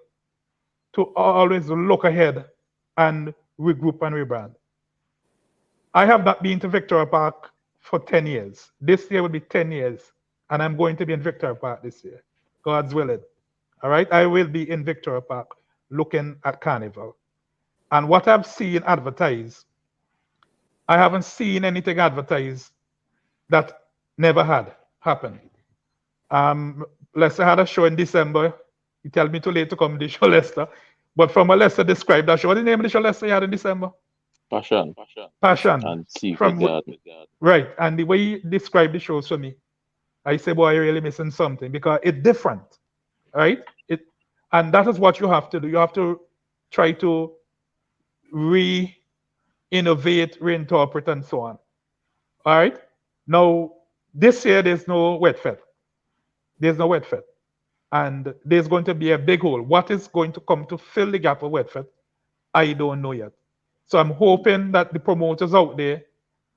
Speaker 2: to always look ahead and regroup and rebrand. I have not been to Victoria Park for 10 years. This year will be 10 years, and I'm going to be in Victoria Park this year, God's willing. All right, I will be in Victoria Park looking at Carnival. And what I've seen advertised, I haven't seen anything advertised that never had happened. Lester had a show in December. He told me too late to come to the show, Lester. But from what Lester described that show, what's the name of the show Lester you had in December?
Speaker 5: Passion
Speaker 2: Passion.
Speaker 5: and Secret
Speaker 2: From
Speaker 5: Garden.
Speaker 2: right. And the way he described the shows for me, I say, boy, you're really missing something because it's different. Right? And that is what you have to do. You have to try to re-innovate, reinterpret, and so on. All right. Now, this year there's no wet fed. There's no wet fed. And there's going to be a big hole. What is going to come to fill the gap of wet fed? I don't know yet. So I'm hoping that the promoters out there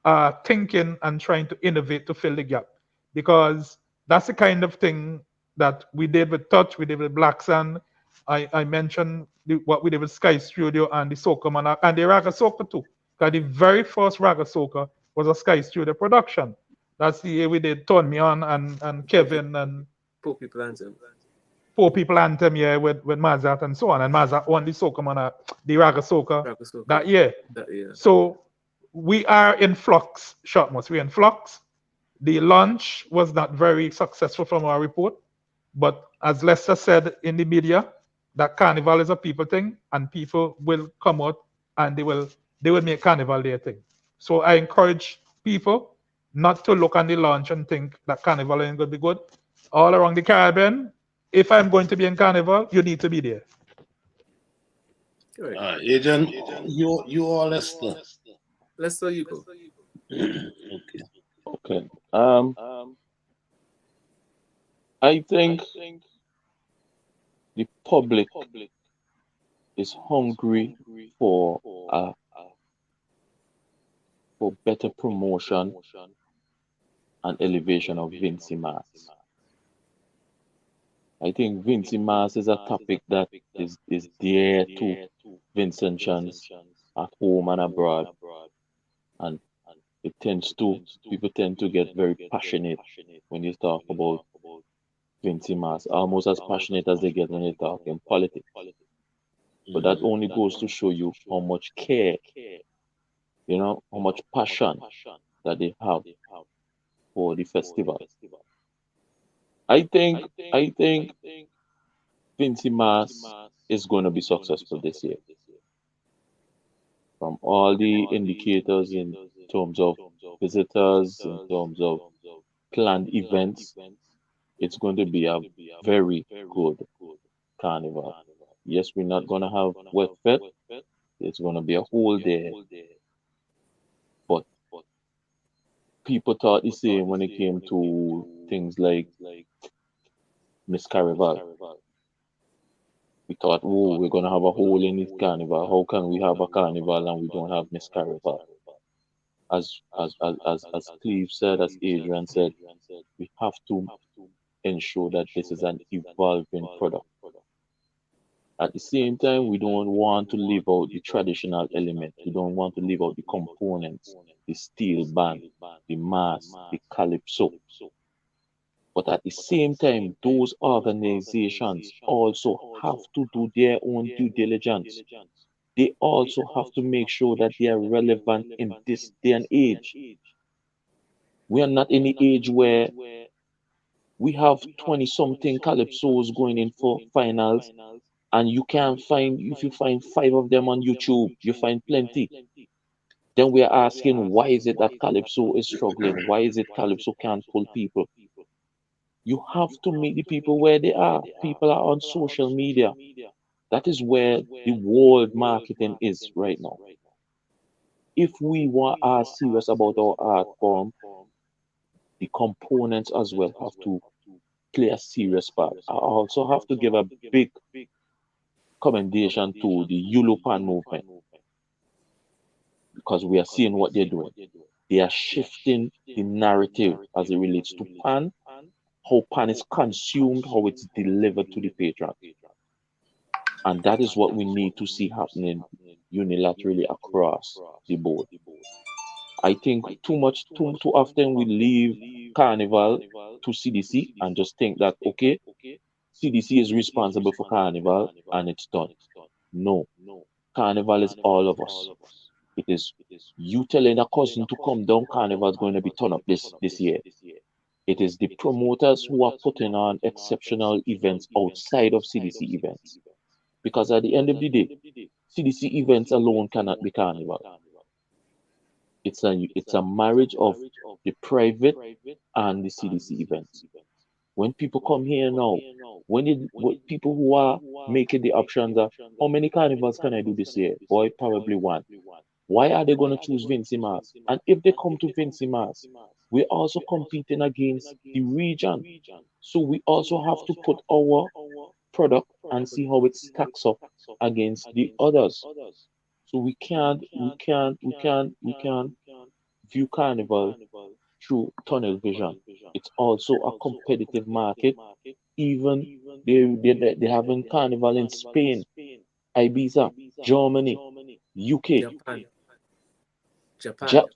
Speaker 2: are thinking and trying to innovate to fill the gap. Because that's the kind of thing that we did with Touch, we did with Black Sun. I mentioned what we did with Sky Studio and the Soca Monarch and the Raga Soca too. Because the very first Raga Soca was a Sky Studio production. That's the year we did Turn Me On and Kevin and
Speaker 3: Poor people anthem.
Speaker 2: Poor People Anthem, yeah, with Mazat and so on. And Mazat won the Soca Monarch, the Raga Soca
Speaker 3: Raga Soca.
Speaker 2: that year.
Speaker 3: That year.
Speaker 2: So we are in flux, Shortmus. We're in flux. The launch was not very successful from our report. But as Lester said in the media, that Carnival is a people thing, and people will come out and they will make Carnival their thing. So I encourage people not to look on the launch and think that Carnival ain't going to be good. All around the Caribbean, if I'm going to be in Carnival, you need to be there.
Speaker 3: Right.
Speaker 4: Agent, you are Lester.
Speaker 3: Let's you go.
Speaker 4: Okay.
Speaker 5: Okay. I think the public is hungry for better promotion and elevation of Vincy Mass. I think Vincy Mars is a topic that is dear to Vincentians at home and abroad, and it tends to people tend to get very passionate when you talk about Vincy Mars, almost as passionate as they get when they talk in politics. But that only goes to show you how much care, how much passion that they have for the festival. I think Vincy Mars is going to be successful this year. From all the indicators in terms of visitors, in terms of planned events, it's going to be a very good carnival. Yes, we're not going to have wet fest. It's going to be a whole day. But people thought the same when it came to things like Miss Caraval. We thought, oh, we're going to have a hole in this carnival. How can we have a carnival and we don't have Miss Caraval? As Cleve said, as Adrian said, we have to ensure that this is an evolving product. At the same time, we don't want to leave out the traditional element. We don't want to leave out the components, the steel band, the mass, the calypso. But at the same time, those organizations also have to do their own due diligence. They also have to make sure that they are relevant in this day and age. We are not in the age where we have 20 something calypsos going in for finals, and you can't find, if you find 5 of them on YouTube, you find plenty. Then we are asking, why is it that calypso is struggling? Why is it calypso can't pull people? You have to meet the people where they are. People are on social media. That is where the world marketing is right now. If we are serious about our art form, the components as well have to play a serious part. I also have to give a big commendation to the Yulupan movement, because we are seeing what they're doing. They are shifting the narrative as it relates to pan, how pan is consumed, how it's delivered to the patron. And that is what we need to see happening unilaterally across the board. I think too often we leave Carnival to CDC and just think that, okay, CDC is responsible for Carnival and it's done. No, Carnival is all of us. It is you telling a cousin to come down, Carnival is going to be turned up this year. It is the promoters who are putting on exceptional events outside of CDC events. Because at the end of the day, CDC events alone cannot be Carnival. It's a marriage of the private and the CDC events. When people come here now, when people who are making the options are, how many carnivals can I do this year? Boy, probably one. Why are they going to choose Vincy Mars? And if they come to Vincy Mars, we're also competing against the region. So we also have to put our product and see how it stacks up against the others. So we can't view Carnival through tunnel vision. It's also a competitive market. Even they having Carnival in Spain, Ibiza, Germany, UK,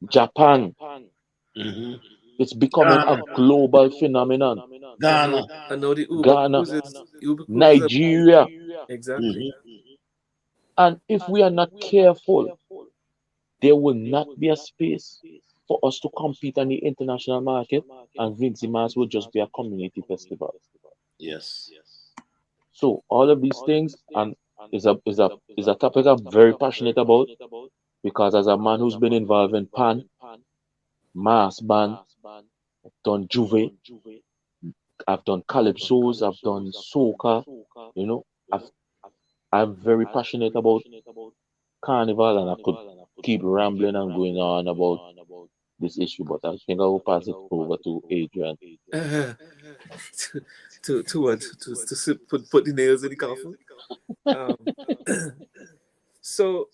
Speaker 5: Japan. It's becoming a global phenomenon.
Speaker 4: Ghana.
Speaker 3: I know the
Speaker 5: Ghana,
Speaker 3: Uber cruises
Speaker 5: Nigeria.
Speaker 3: exactly.
Speaker 5: And if we are not careful, there will not be a space for us to compete on the international market, and Vincy Mars will just be a community festival.
Speaker 4: Yes.
Speaker 5: So all of these things and is a topic I'm very passionate about, because as a man who's been involved in pan, mass band, I've done Juve, I've done calypsos, I've done soca, I've I'm very passionate about carnival, and I could keep rambling and going on about this issue, but I think I will pass it over to Adrian.
Speaker 3: To what? Put the nails in the coffin. Um, so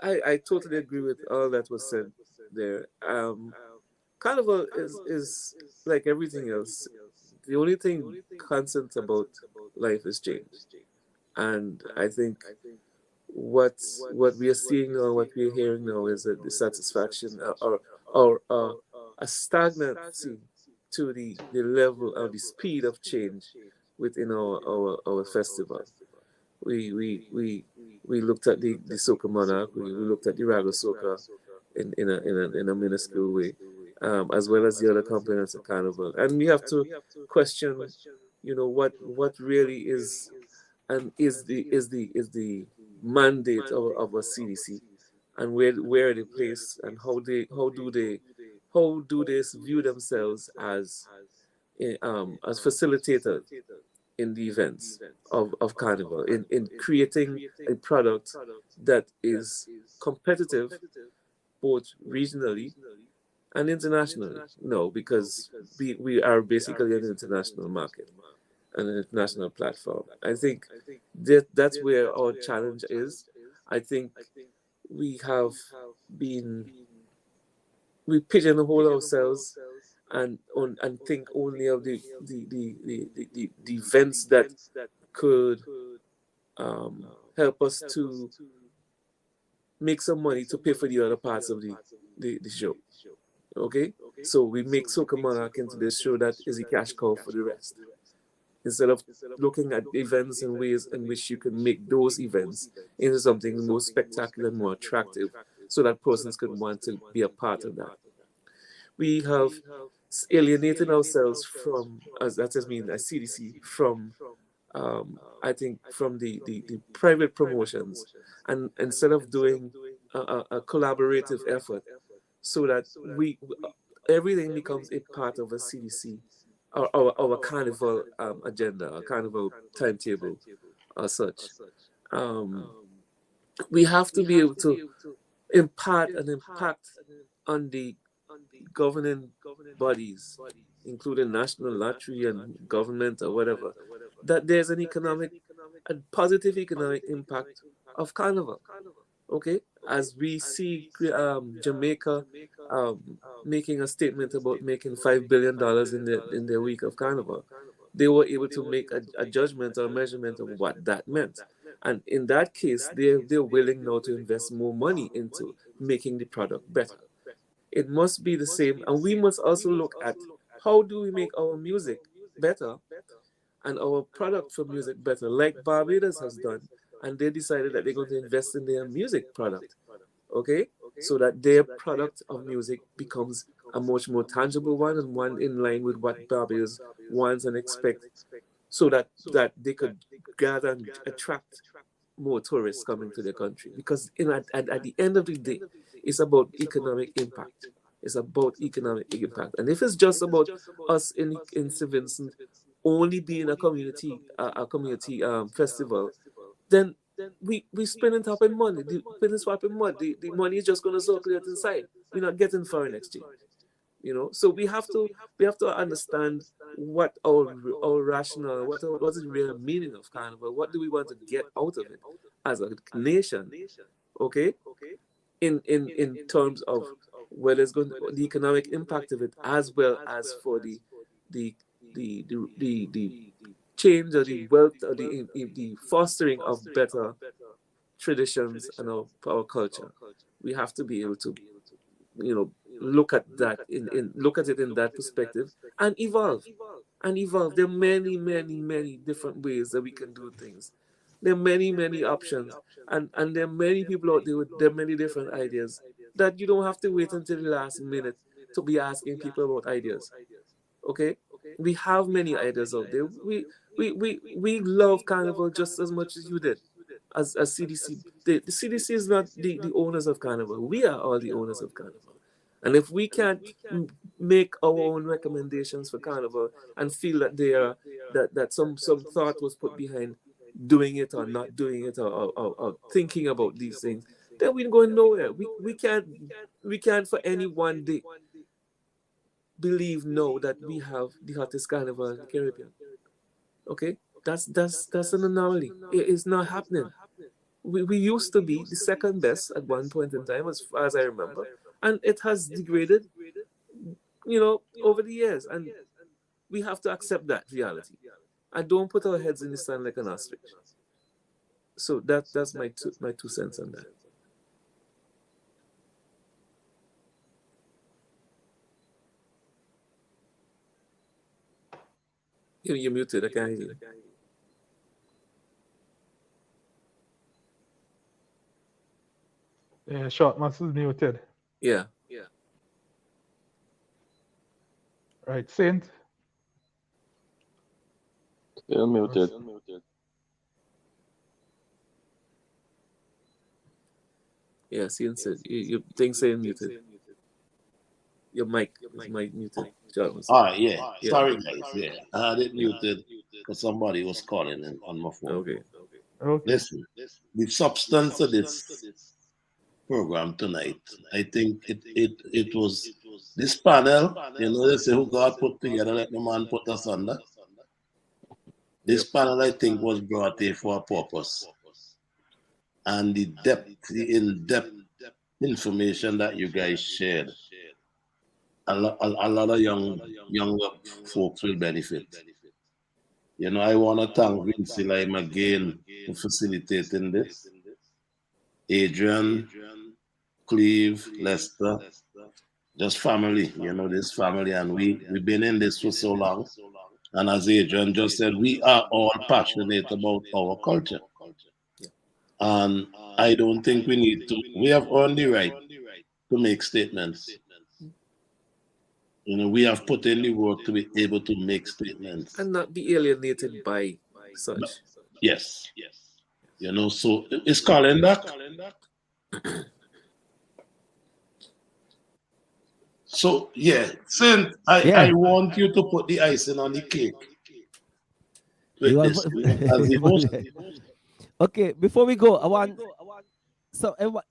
Speaker 3: I totally agree with all that was said there. Carnival is like everything else. the only thing constant about life is change. And I think what we are seeing now, what we are hearing now, is a dissatisfaction or a stagnancy to the level or the speed of change within our festival. We looked at the Soca Monarch, we looked at the Raga Soca in a minuscule way, as well as the other components of Carnival. And we have to question, what really is and is the mandate of a CDC, and where are they placed, and how do they view themselves as facilitators in the events of Carnival, in creating a product that is competitive both regionally and internationally. No, because we are basically an international market, an international platform. I think that's where our challenge is. I think we have been we pigeonhole ourselves and think only of the events that could help us to make some money to pay for the other parts of the show. Okay? So we make Soca Monarch into this show that is a cash cow for the rest. Instead of looking at events and ways in which you can make those events into something more spectacular and more attractive so that persons could want to be a part of that. We have alienated ourselves from, as CDC, from I think from the private promotions, and instead of doing a collaborative effort so that everything becomes a part of a CDC, our carnival agenda, our carnival timetable as such. We have to be able to impart an impact on the governing bodies, including national lottery and government or whatever, that there's a positive economic impact of carnival. Okay, as we see Jamaica making a statement about making $5 billion in their week of carnival, they were able to make a judgment or a measurement of what that meant, and in that case, they're willing now to invest more money into making the product better. It must be the same, and we must also look at how do we make our music better and our product for music better, like Barbados has done, and they decided that they're going to invest in their music product, okay, so that their product of music becomes a much more tangible one, and one in line with what Barbados wants and expects, so that they could gather and attract more tourists coming to the country. Because at the end of the day, it's about economic impact. It's about economic impact. And if it's just about us in St. Vincent only being a community festival, then we spending tapping money, swapping money. The money is just going to circulate inside. We're not getting foreign exchange. So we have to understand what our rationale, what is the real meaning of carnival, what do we want to get out of it as a nation, okay, in terms of whether it's going to, the economic impact of it, as well as for the change or the wealth or the fostering of better traditions and our culture. We have to be able to look at that look at it in that perspective and evolve. There are many different ways that we can do things. There are many options, and there are many people out there with many different ideas, that you don't have to wait until the last minute to be asking people about ideas. Okay, we have many ideas out there. We love carnival just as much as you did, as CDC. The CDC is not the owners of carnival. We are all the owners of carnival. And if we can't make our own recommendations for carnival and feel that that some thought was put behind doing it or not doing it, or thinking about these things, then we're going nowhere. We can't for any one day believe that we have the hottest carnival in the Caribbean. Okay, that's an anomaly. It is not happening. We used to be the second best at one point in time, as far as I remember, and it has degraded, over the years. And we have to accept that reality. And don't put our heads in the sand like an ostrich. So that's my 2 cents on that. You're muted. I can't hear you.
Speaker 2: Yeah, Shortmus is muted.
Speaker 3: Yeah.
Speaker 2: Right, Saint.
Speaker 5: Still muted.
Speaker 3: Yeah, Cian said you think saying muted. Your mic is muted. Jarvis.
Speaker 4: Yeah. Sorry, guys. Yeah, I had it muted because somebody was calling in on my phone.
Speaker 3: Okay.
Speaker 4: Listen, the substance of this program tonight, I think it was this panel. You know, they say who God put together, let no man put us under. This panel, I think, was brought here for a purpose, and the in-depth information that you guys shared, a lot of younger folks will benefit. You know, I want to thank VincyLime again for facilitating this. Adrian, Cleve, Lester, just family, you know, this family, and we've been in this for so long. And as Adrian just said, we are all passionate about our culture. And I don't think we have earned the right to make statements. You know, we have put in the work to be able to make statements.
Speaker 3: And not be alienated by such.
Speaker 4: Yes. You know, so is Colin back? So, yeah, Saint, I want you to put the icing on the cake. With this, as the host.
Speaker 1: Okay, before we go, I want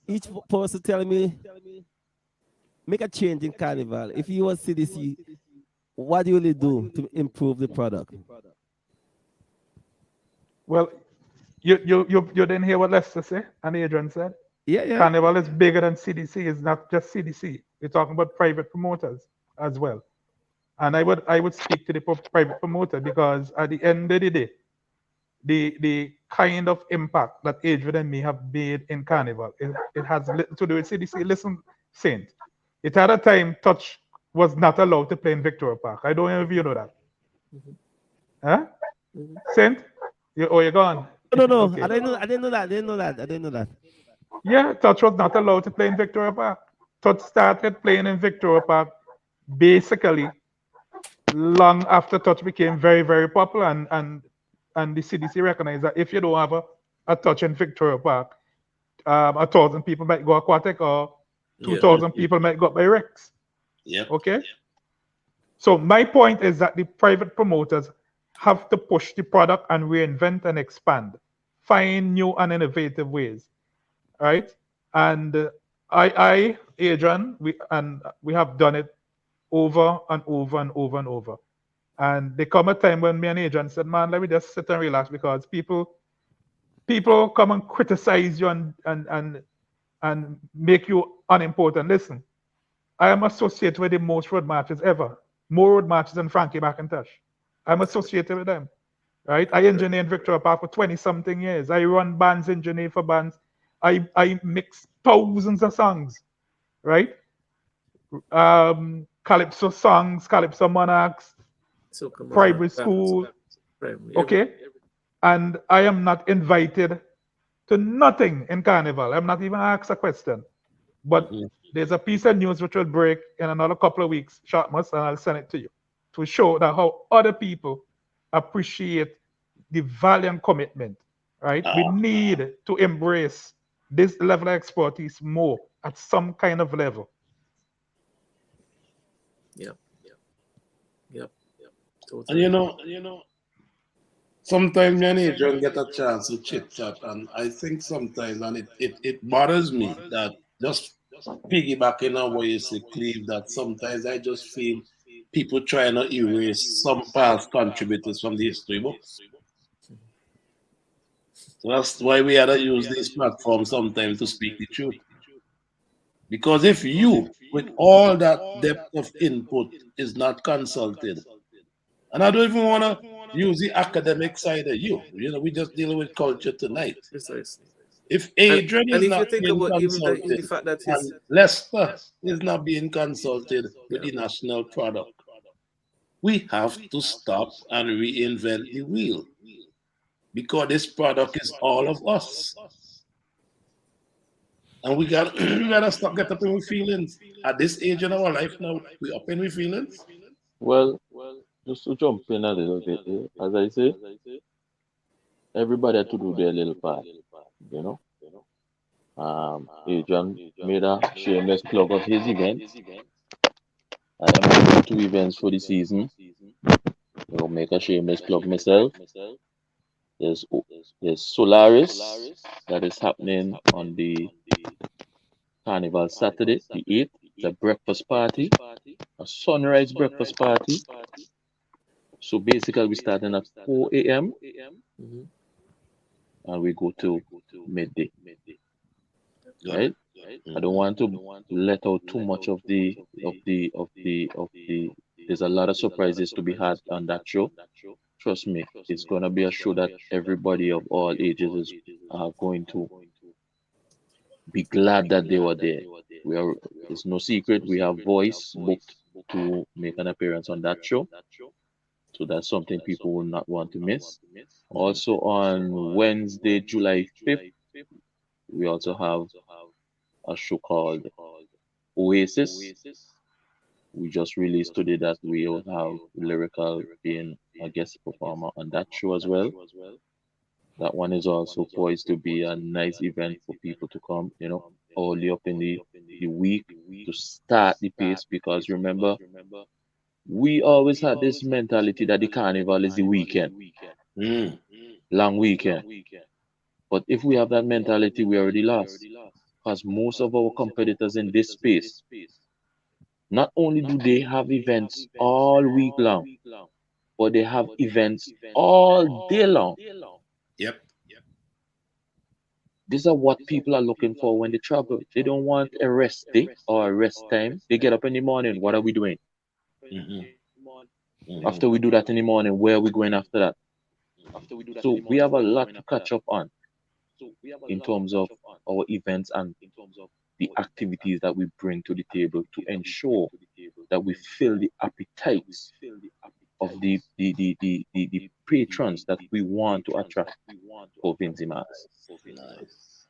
Speaker 1: each person tell me, make a change in Carnival. If you want CDC, what do you do to improve the product?
Speaker 2: Well, you didn't hear what Lester said and Adrian said?
Speaker 1: Yeah.
Speaker 2: Carnival is bigger than CDC. It's not just CDC. We're talking about private promoters as well. And I would speak to the private promoter because at the end of the day, the kind of impact that Adrian and me have made in Carnival, it has little to do with CDC. Listen, Saint, it had a time Touch was not allowed to play in Victoria Park. I don't know if you know that. Huh? Saint? You're gone.
Speaker 1: No.
Speaker 2: Okay.
Speaker 1: I didn't know that.
Speaker 2: Yeah, Touch was not allowed to play in Victoria Park. Touch started playing in Victoria Park basically long after Touch became very, very popular, and the CDC recognized that if you don't have a Touch in Victoria Park, 1,000 people might go aquatic, or 2,000 people might go up by Rex.
Speaker 4: Yeah.
Speaker 2: Okay. So my point is that the private promoters have to push the product and reinvent and expand, find new and innovative ways, right? And Adrian, we have done it over and over and over and over. And there come a time when me and Adrian said, man, let me just sit and relax, because people come and criticize you and make you unimportant. Listen, I am associated with the most road marches ever. More road marches than Frankie McIntosh. I'm associated with them, right? I engineer in Victoria Park for 20-something years. I run bands, engineer for bands. I mix thousands of songs, right? Calypso songs, Calypso Monarchs, primary school, okay? And I am not invited to nothing in Carnival. I'm not even asked a question. But there's a piece of news which will break in another couple of weeks, Shortmus, and I'll send it to you, to show that how other people appreciate the value and commitment, right? We need to embrace this level of expertise more at some kind of level.
Speaker 3: Yep. Totally.
Speaker 4: And you know, sometimes me and Adrian get a chance to chit chat, and I think sometimes, and it bothers me that, just piggybacking on what you say, Cleve, that sometimes I just feel people trying to erase some past contributors from the history books. So that's why we had to use this platform sometimes to speak the truth. Because if you, with all that depth of input, is not consulted, And I don't even want to use the academic side of you. You know, we just dealing with culture tonight.
Speaker 3: Precisely.
Speaker 4: If Adrian
Speaker 3: And
Speaker 4: is
Speaker 3: if you
Speaker 4: not
Speaker 3: think
Speaker 4: being
Speaker 3: about even
Speaker 4: consulted
Speaker 3: the fact that his
Speaker 4: and Leicester is not being consulted with the national product, we have to stop and reinvent the wheel because this product is all of us. And we got we gotta stop get up in our feelings. At this age in our life now, we up in our feelings.
Speaker 5: Well, just to jump in a little bit, as I say, everybody had to do their little part, you know. Adrian made a shameless plug of his event. I am doing 2 events for the season. I'll make a shameless plug myself. There's there's Solaris that is happening on the Carnival Saturday, the 8th. It's a breakfast party, a sunrise breakfast party. So basically, we starting at 4 a.m. and we go to midday. Right? I don't want to let out too much of the. There's a lot of surprises to be had on that show. Trust me, it's gonna be a show that everybody of all ages are going to be glad that they were there. It's no secret we have Voice booked to make an appearance on that show. So that's something people will not want to miss. Also on Wednesday, July 5th, we also have a show called Oasis. We just released today that we will have Lyrical being a guest performer on that show as well. That one is also poised to be a nice event for people to come, early up in the week to start the pace because remember, we always had this mentality that the carnival is the weekend, long weekend. But if we have that mentality, we already lost because most of our competitors in this space, not only do they have events all week long, but they have events all day long.
Speaker 4: Yep.
Speaker 5: These are what people are looking for when they travel. They don't want a rest day or a rest time. They get up in the morning. What are we doing? After we do that in the morning, where are we going after that? So we have a lot to catch up on in terms of our events and the activities that we bring to the table to ensure that we fill the appetites of the patrons that we want to attract for VincyLime.
Speaker 4: Nice.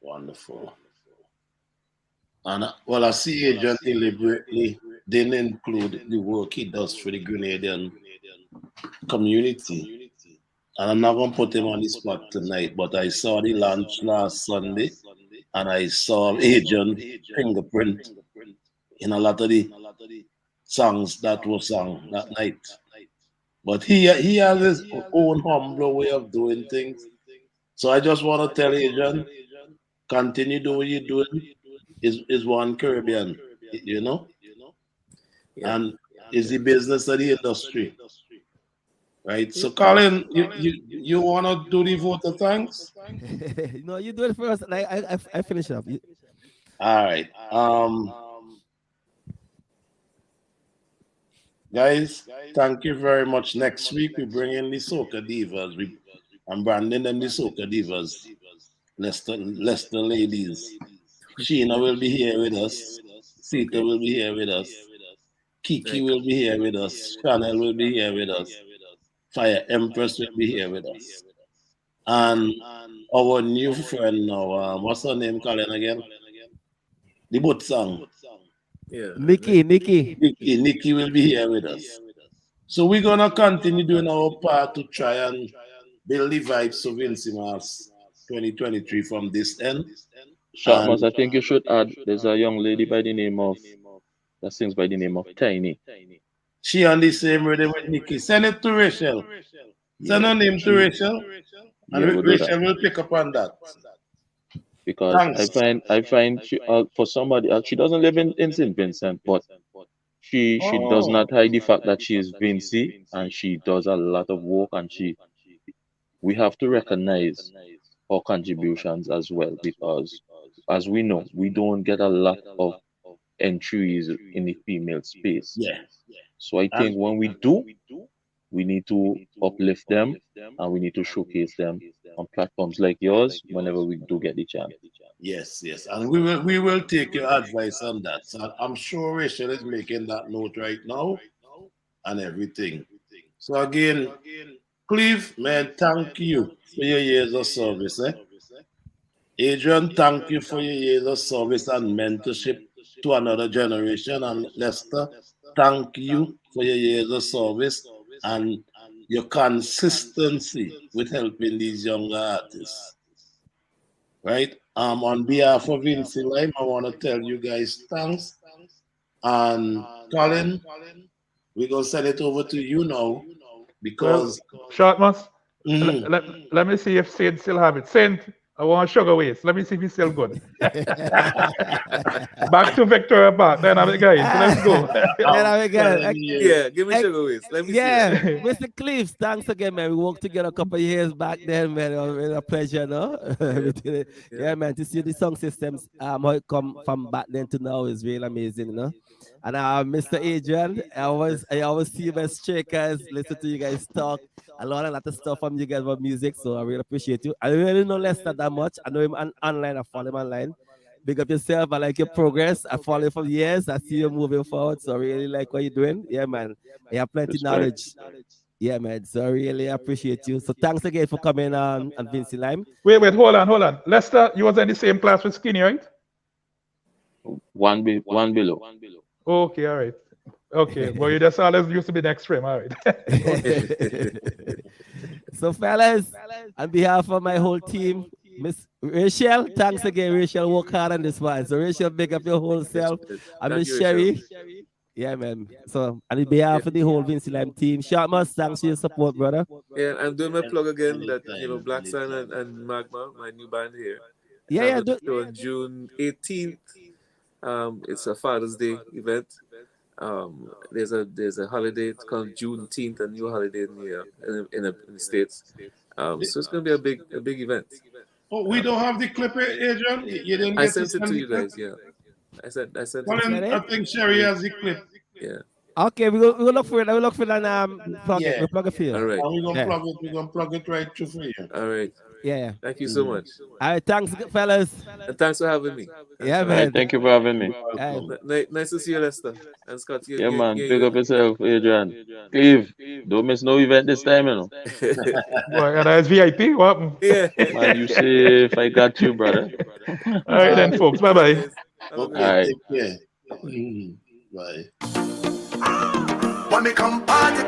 Speaker 4: Wonderful. And well, I see Adrian deliberately didn't include the work he does for the Grenadian community. And I'm not going to put him on the spot tonight, but I saw the launch last Sunday and I saw Adrian fingerprint in a lot of the songs that were sung that night. But he has his own humble way of doing things. So I just want to tell Adrian, continue doing what you're doing. Is one Caribbean, and is the business of the industry. Right. So Colin, you wanna do the vote of thanks?
Speaker 1: No, you do it first. Like I finish up.
Speaker 4: All right. Guys, thank you very much. Next week we bring in the Soca Divas. I'm branding them the Soca Divas. Leicester ladies. Sheena will be here with us. Sita will be here with us. Kiki will be here with us. Chanel will be here with us. Fire Empress will be here with us. And our new friend now, what's her name, Colin, again? The boat song.
Speaker 3: Yeah.
Speaker 1: Nikki
Speaker 4: will be here with us. So we're going to continue doing our part to try and build the vibes of VincyLime 2023 from this end.
Speaker 5: Shortmus, I think you should add, there's a young lady that sings by the name of Tiny.
Speaker 4: She on the same rhythm with Nikki. Send it to Rachel. Send her name to Rachel. And Rachel will pick up on that.
Speaker 5: Because I find she, for somebody else, she doesn't live in St. Vincent, but she does not hide the fact that she is Vincy and she does a lot of work and we have to recognize her contributions as well because as we know, we don't get a lot of entries in the female space.
Speaker 4: Yeah.
Speaker 5: So I think when we do, we need to uplift them and we need to showcase them on platforms like yours whenever we do get the chance.
Speaker 4: Yes, yes, and we will take your advice on that. So I'm sure Rachel is making that note right now and everything. So again, Cleve, man, thank you for your years of service. Adrian, thank you for your years of service and mentorship to another generation. And Lester, thank you for your years of service and your consistency with helping these younger artists. Right? On behalf of VincyLime, I want to tell you guys thanks. And Colin, we're going to send it over to you now because.
Speaker 2: Well, Shortmus,
Speaker 4: Mhm.
Speaker 2: let me see if Saint still have it. Saint, I want sugar waste. Let me see if he's still good. Back to Victoria Park. Then, guys, let's go.
Speaker 3: Yeah, give me sugar waste. Let me see
Speaker 1: Yeah,
Speaker 3: that.
Speaker 1: Mr. Cleves, thanks again, man. We worked together a couple of years back then, man. It was a pleasure, no? Yeah, man. To see the song systems, how it come from back then to now is really amazing, you know. And Mr. Adrian, I always see you as checkers, listen to you guys talk. I learn a lot of stuff from you guys about music, so I really appreciate you. I really know Lester that much. I know him online. I follow him online. Big up yourself. I like your progress. I follow you for years. I see you moving forward. So I really like what you're doing. Yeah, man. You have plenty
Speaker 5: Respect.
Speaker 1: knowledge. Yeah, man. So I really appreciate you. So thanks again for coming on VincyLime.
Speaker 2: Wait, hold on. Lester, you was in the same class with Skinny, right?
Speaker 5: One below.
Speaker 2: Okay, all right. Okay, well, you just always used to be next frame, all right.
Speaker 1: So, fellas, on behalf of my whole team, Miss Rachel, thanks again, Rachel. Work hard on this one. So, Rachel, big up your whole self. And Miss Sherry. Yeah, man. So, on behalf of the whole VincyLime team, Shortmus, thanks for your support, brother.
Speaker 3: Yeah, I'm doing my plug again that, Black Sun and Magma, my new band here.
Speaker 1: Yeah.
Speaker 3: On June 18th. It's a Father's Day event. There's a holiday. It's called Juneteenth, a new holiday in the States. So it's gonna be a big event.
Speaker 4: Oh, we don't have the clip, Adrian. You didn't
Speaker 3: I
Speaker 4: get
Speaker 3: sent
Speaker 4: to
Speaker 3: it
Speaker 4: send
Speaker 3: to
Speaker 4: the
Speaker 3: you
Speaker 4: clip?
Speaker 3: guys. Yeah, I sent it.
Speaker 4: Colin, I think Sherry has the clip.
Speaker 3: Yeah.
Speaker 1: Okay, we'll look for it. We'll look for it and plug it.
Speaker 4: Yeah.
Speaker 1: We'll plug it for you.
Speaker 3: All right.
Speaker 4: And we're gonna
Speaker 1: Yeah.
Speaker 4: plug it. We're gonna plug it right through for you.
Speaker 3: All right.
Speaker 1: Yeah.
Speaker 3: Thank you so much.
Speaker 1: All right, thanks, fellas.
Speaker 3: And thanks for having me.
Speaker 1: Yeah,
Speaker 5: All right,
Speaker 1: man.
Speaker 5: thank you for having me.
Speaker 3: Nice to see you, Lester and Scott.
Speaker 5: Yeah, man. Pick up yourself, Adrian. Cleve, don't miss no event this time, you know.
Speaker 2: Boy, and that's VIP. What happened?
Speaker 3: Yeah.
Speaker 5: Man, you safe. I got you, brother.
Speaker 2: All right, then, folks. Bye-bye.
Speaker 4: Okay,
Speaker 5: All right.
Speaker 4: take care. Bye.
Speaker 6: When me come party,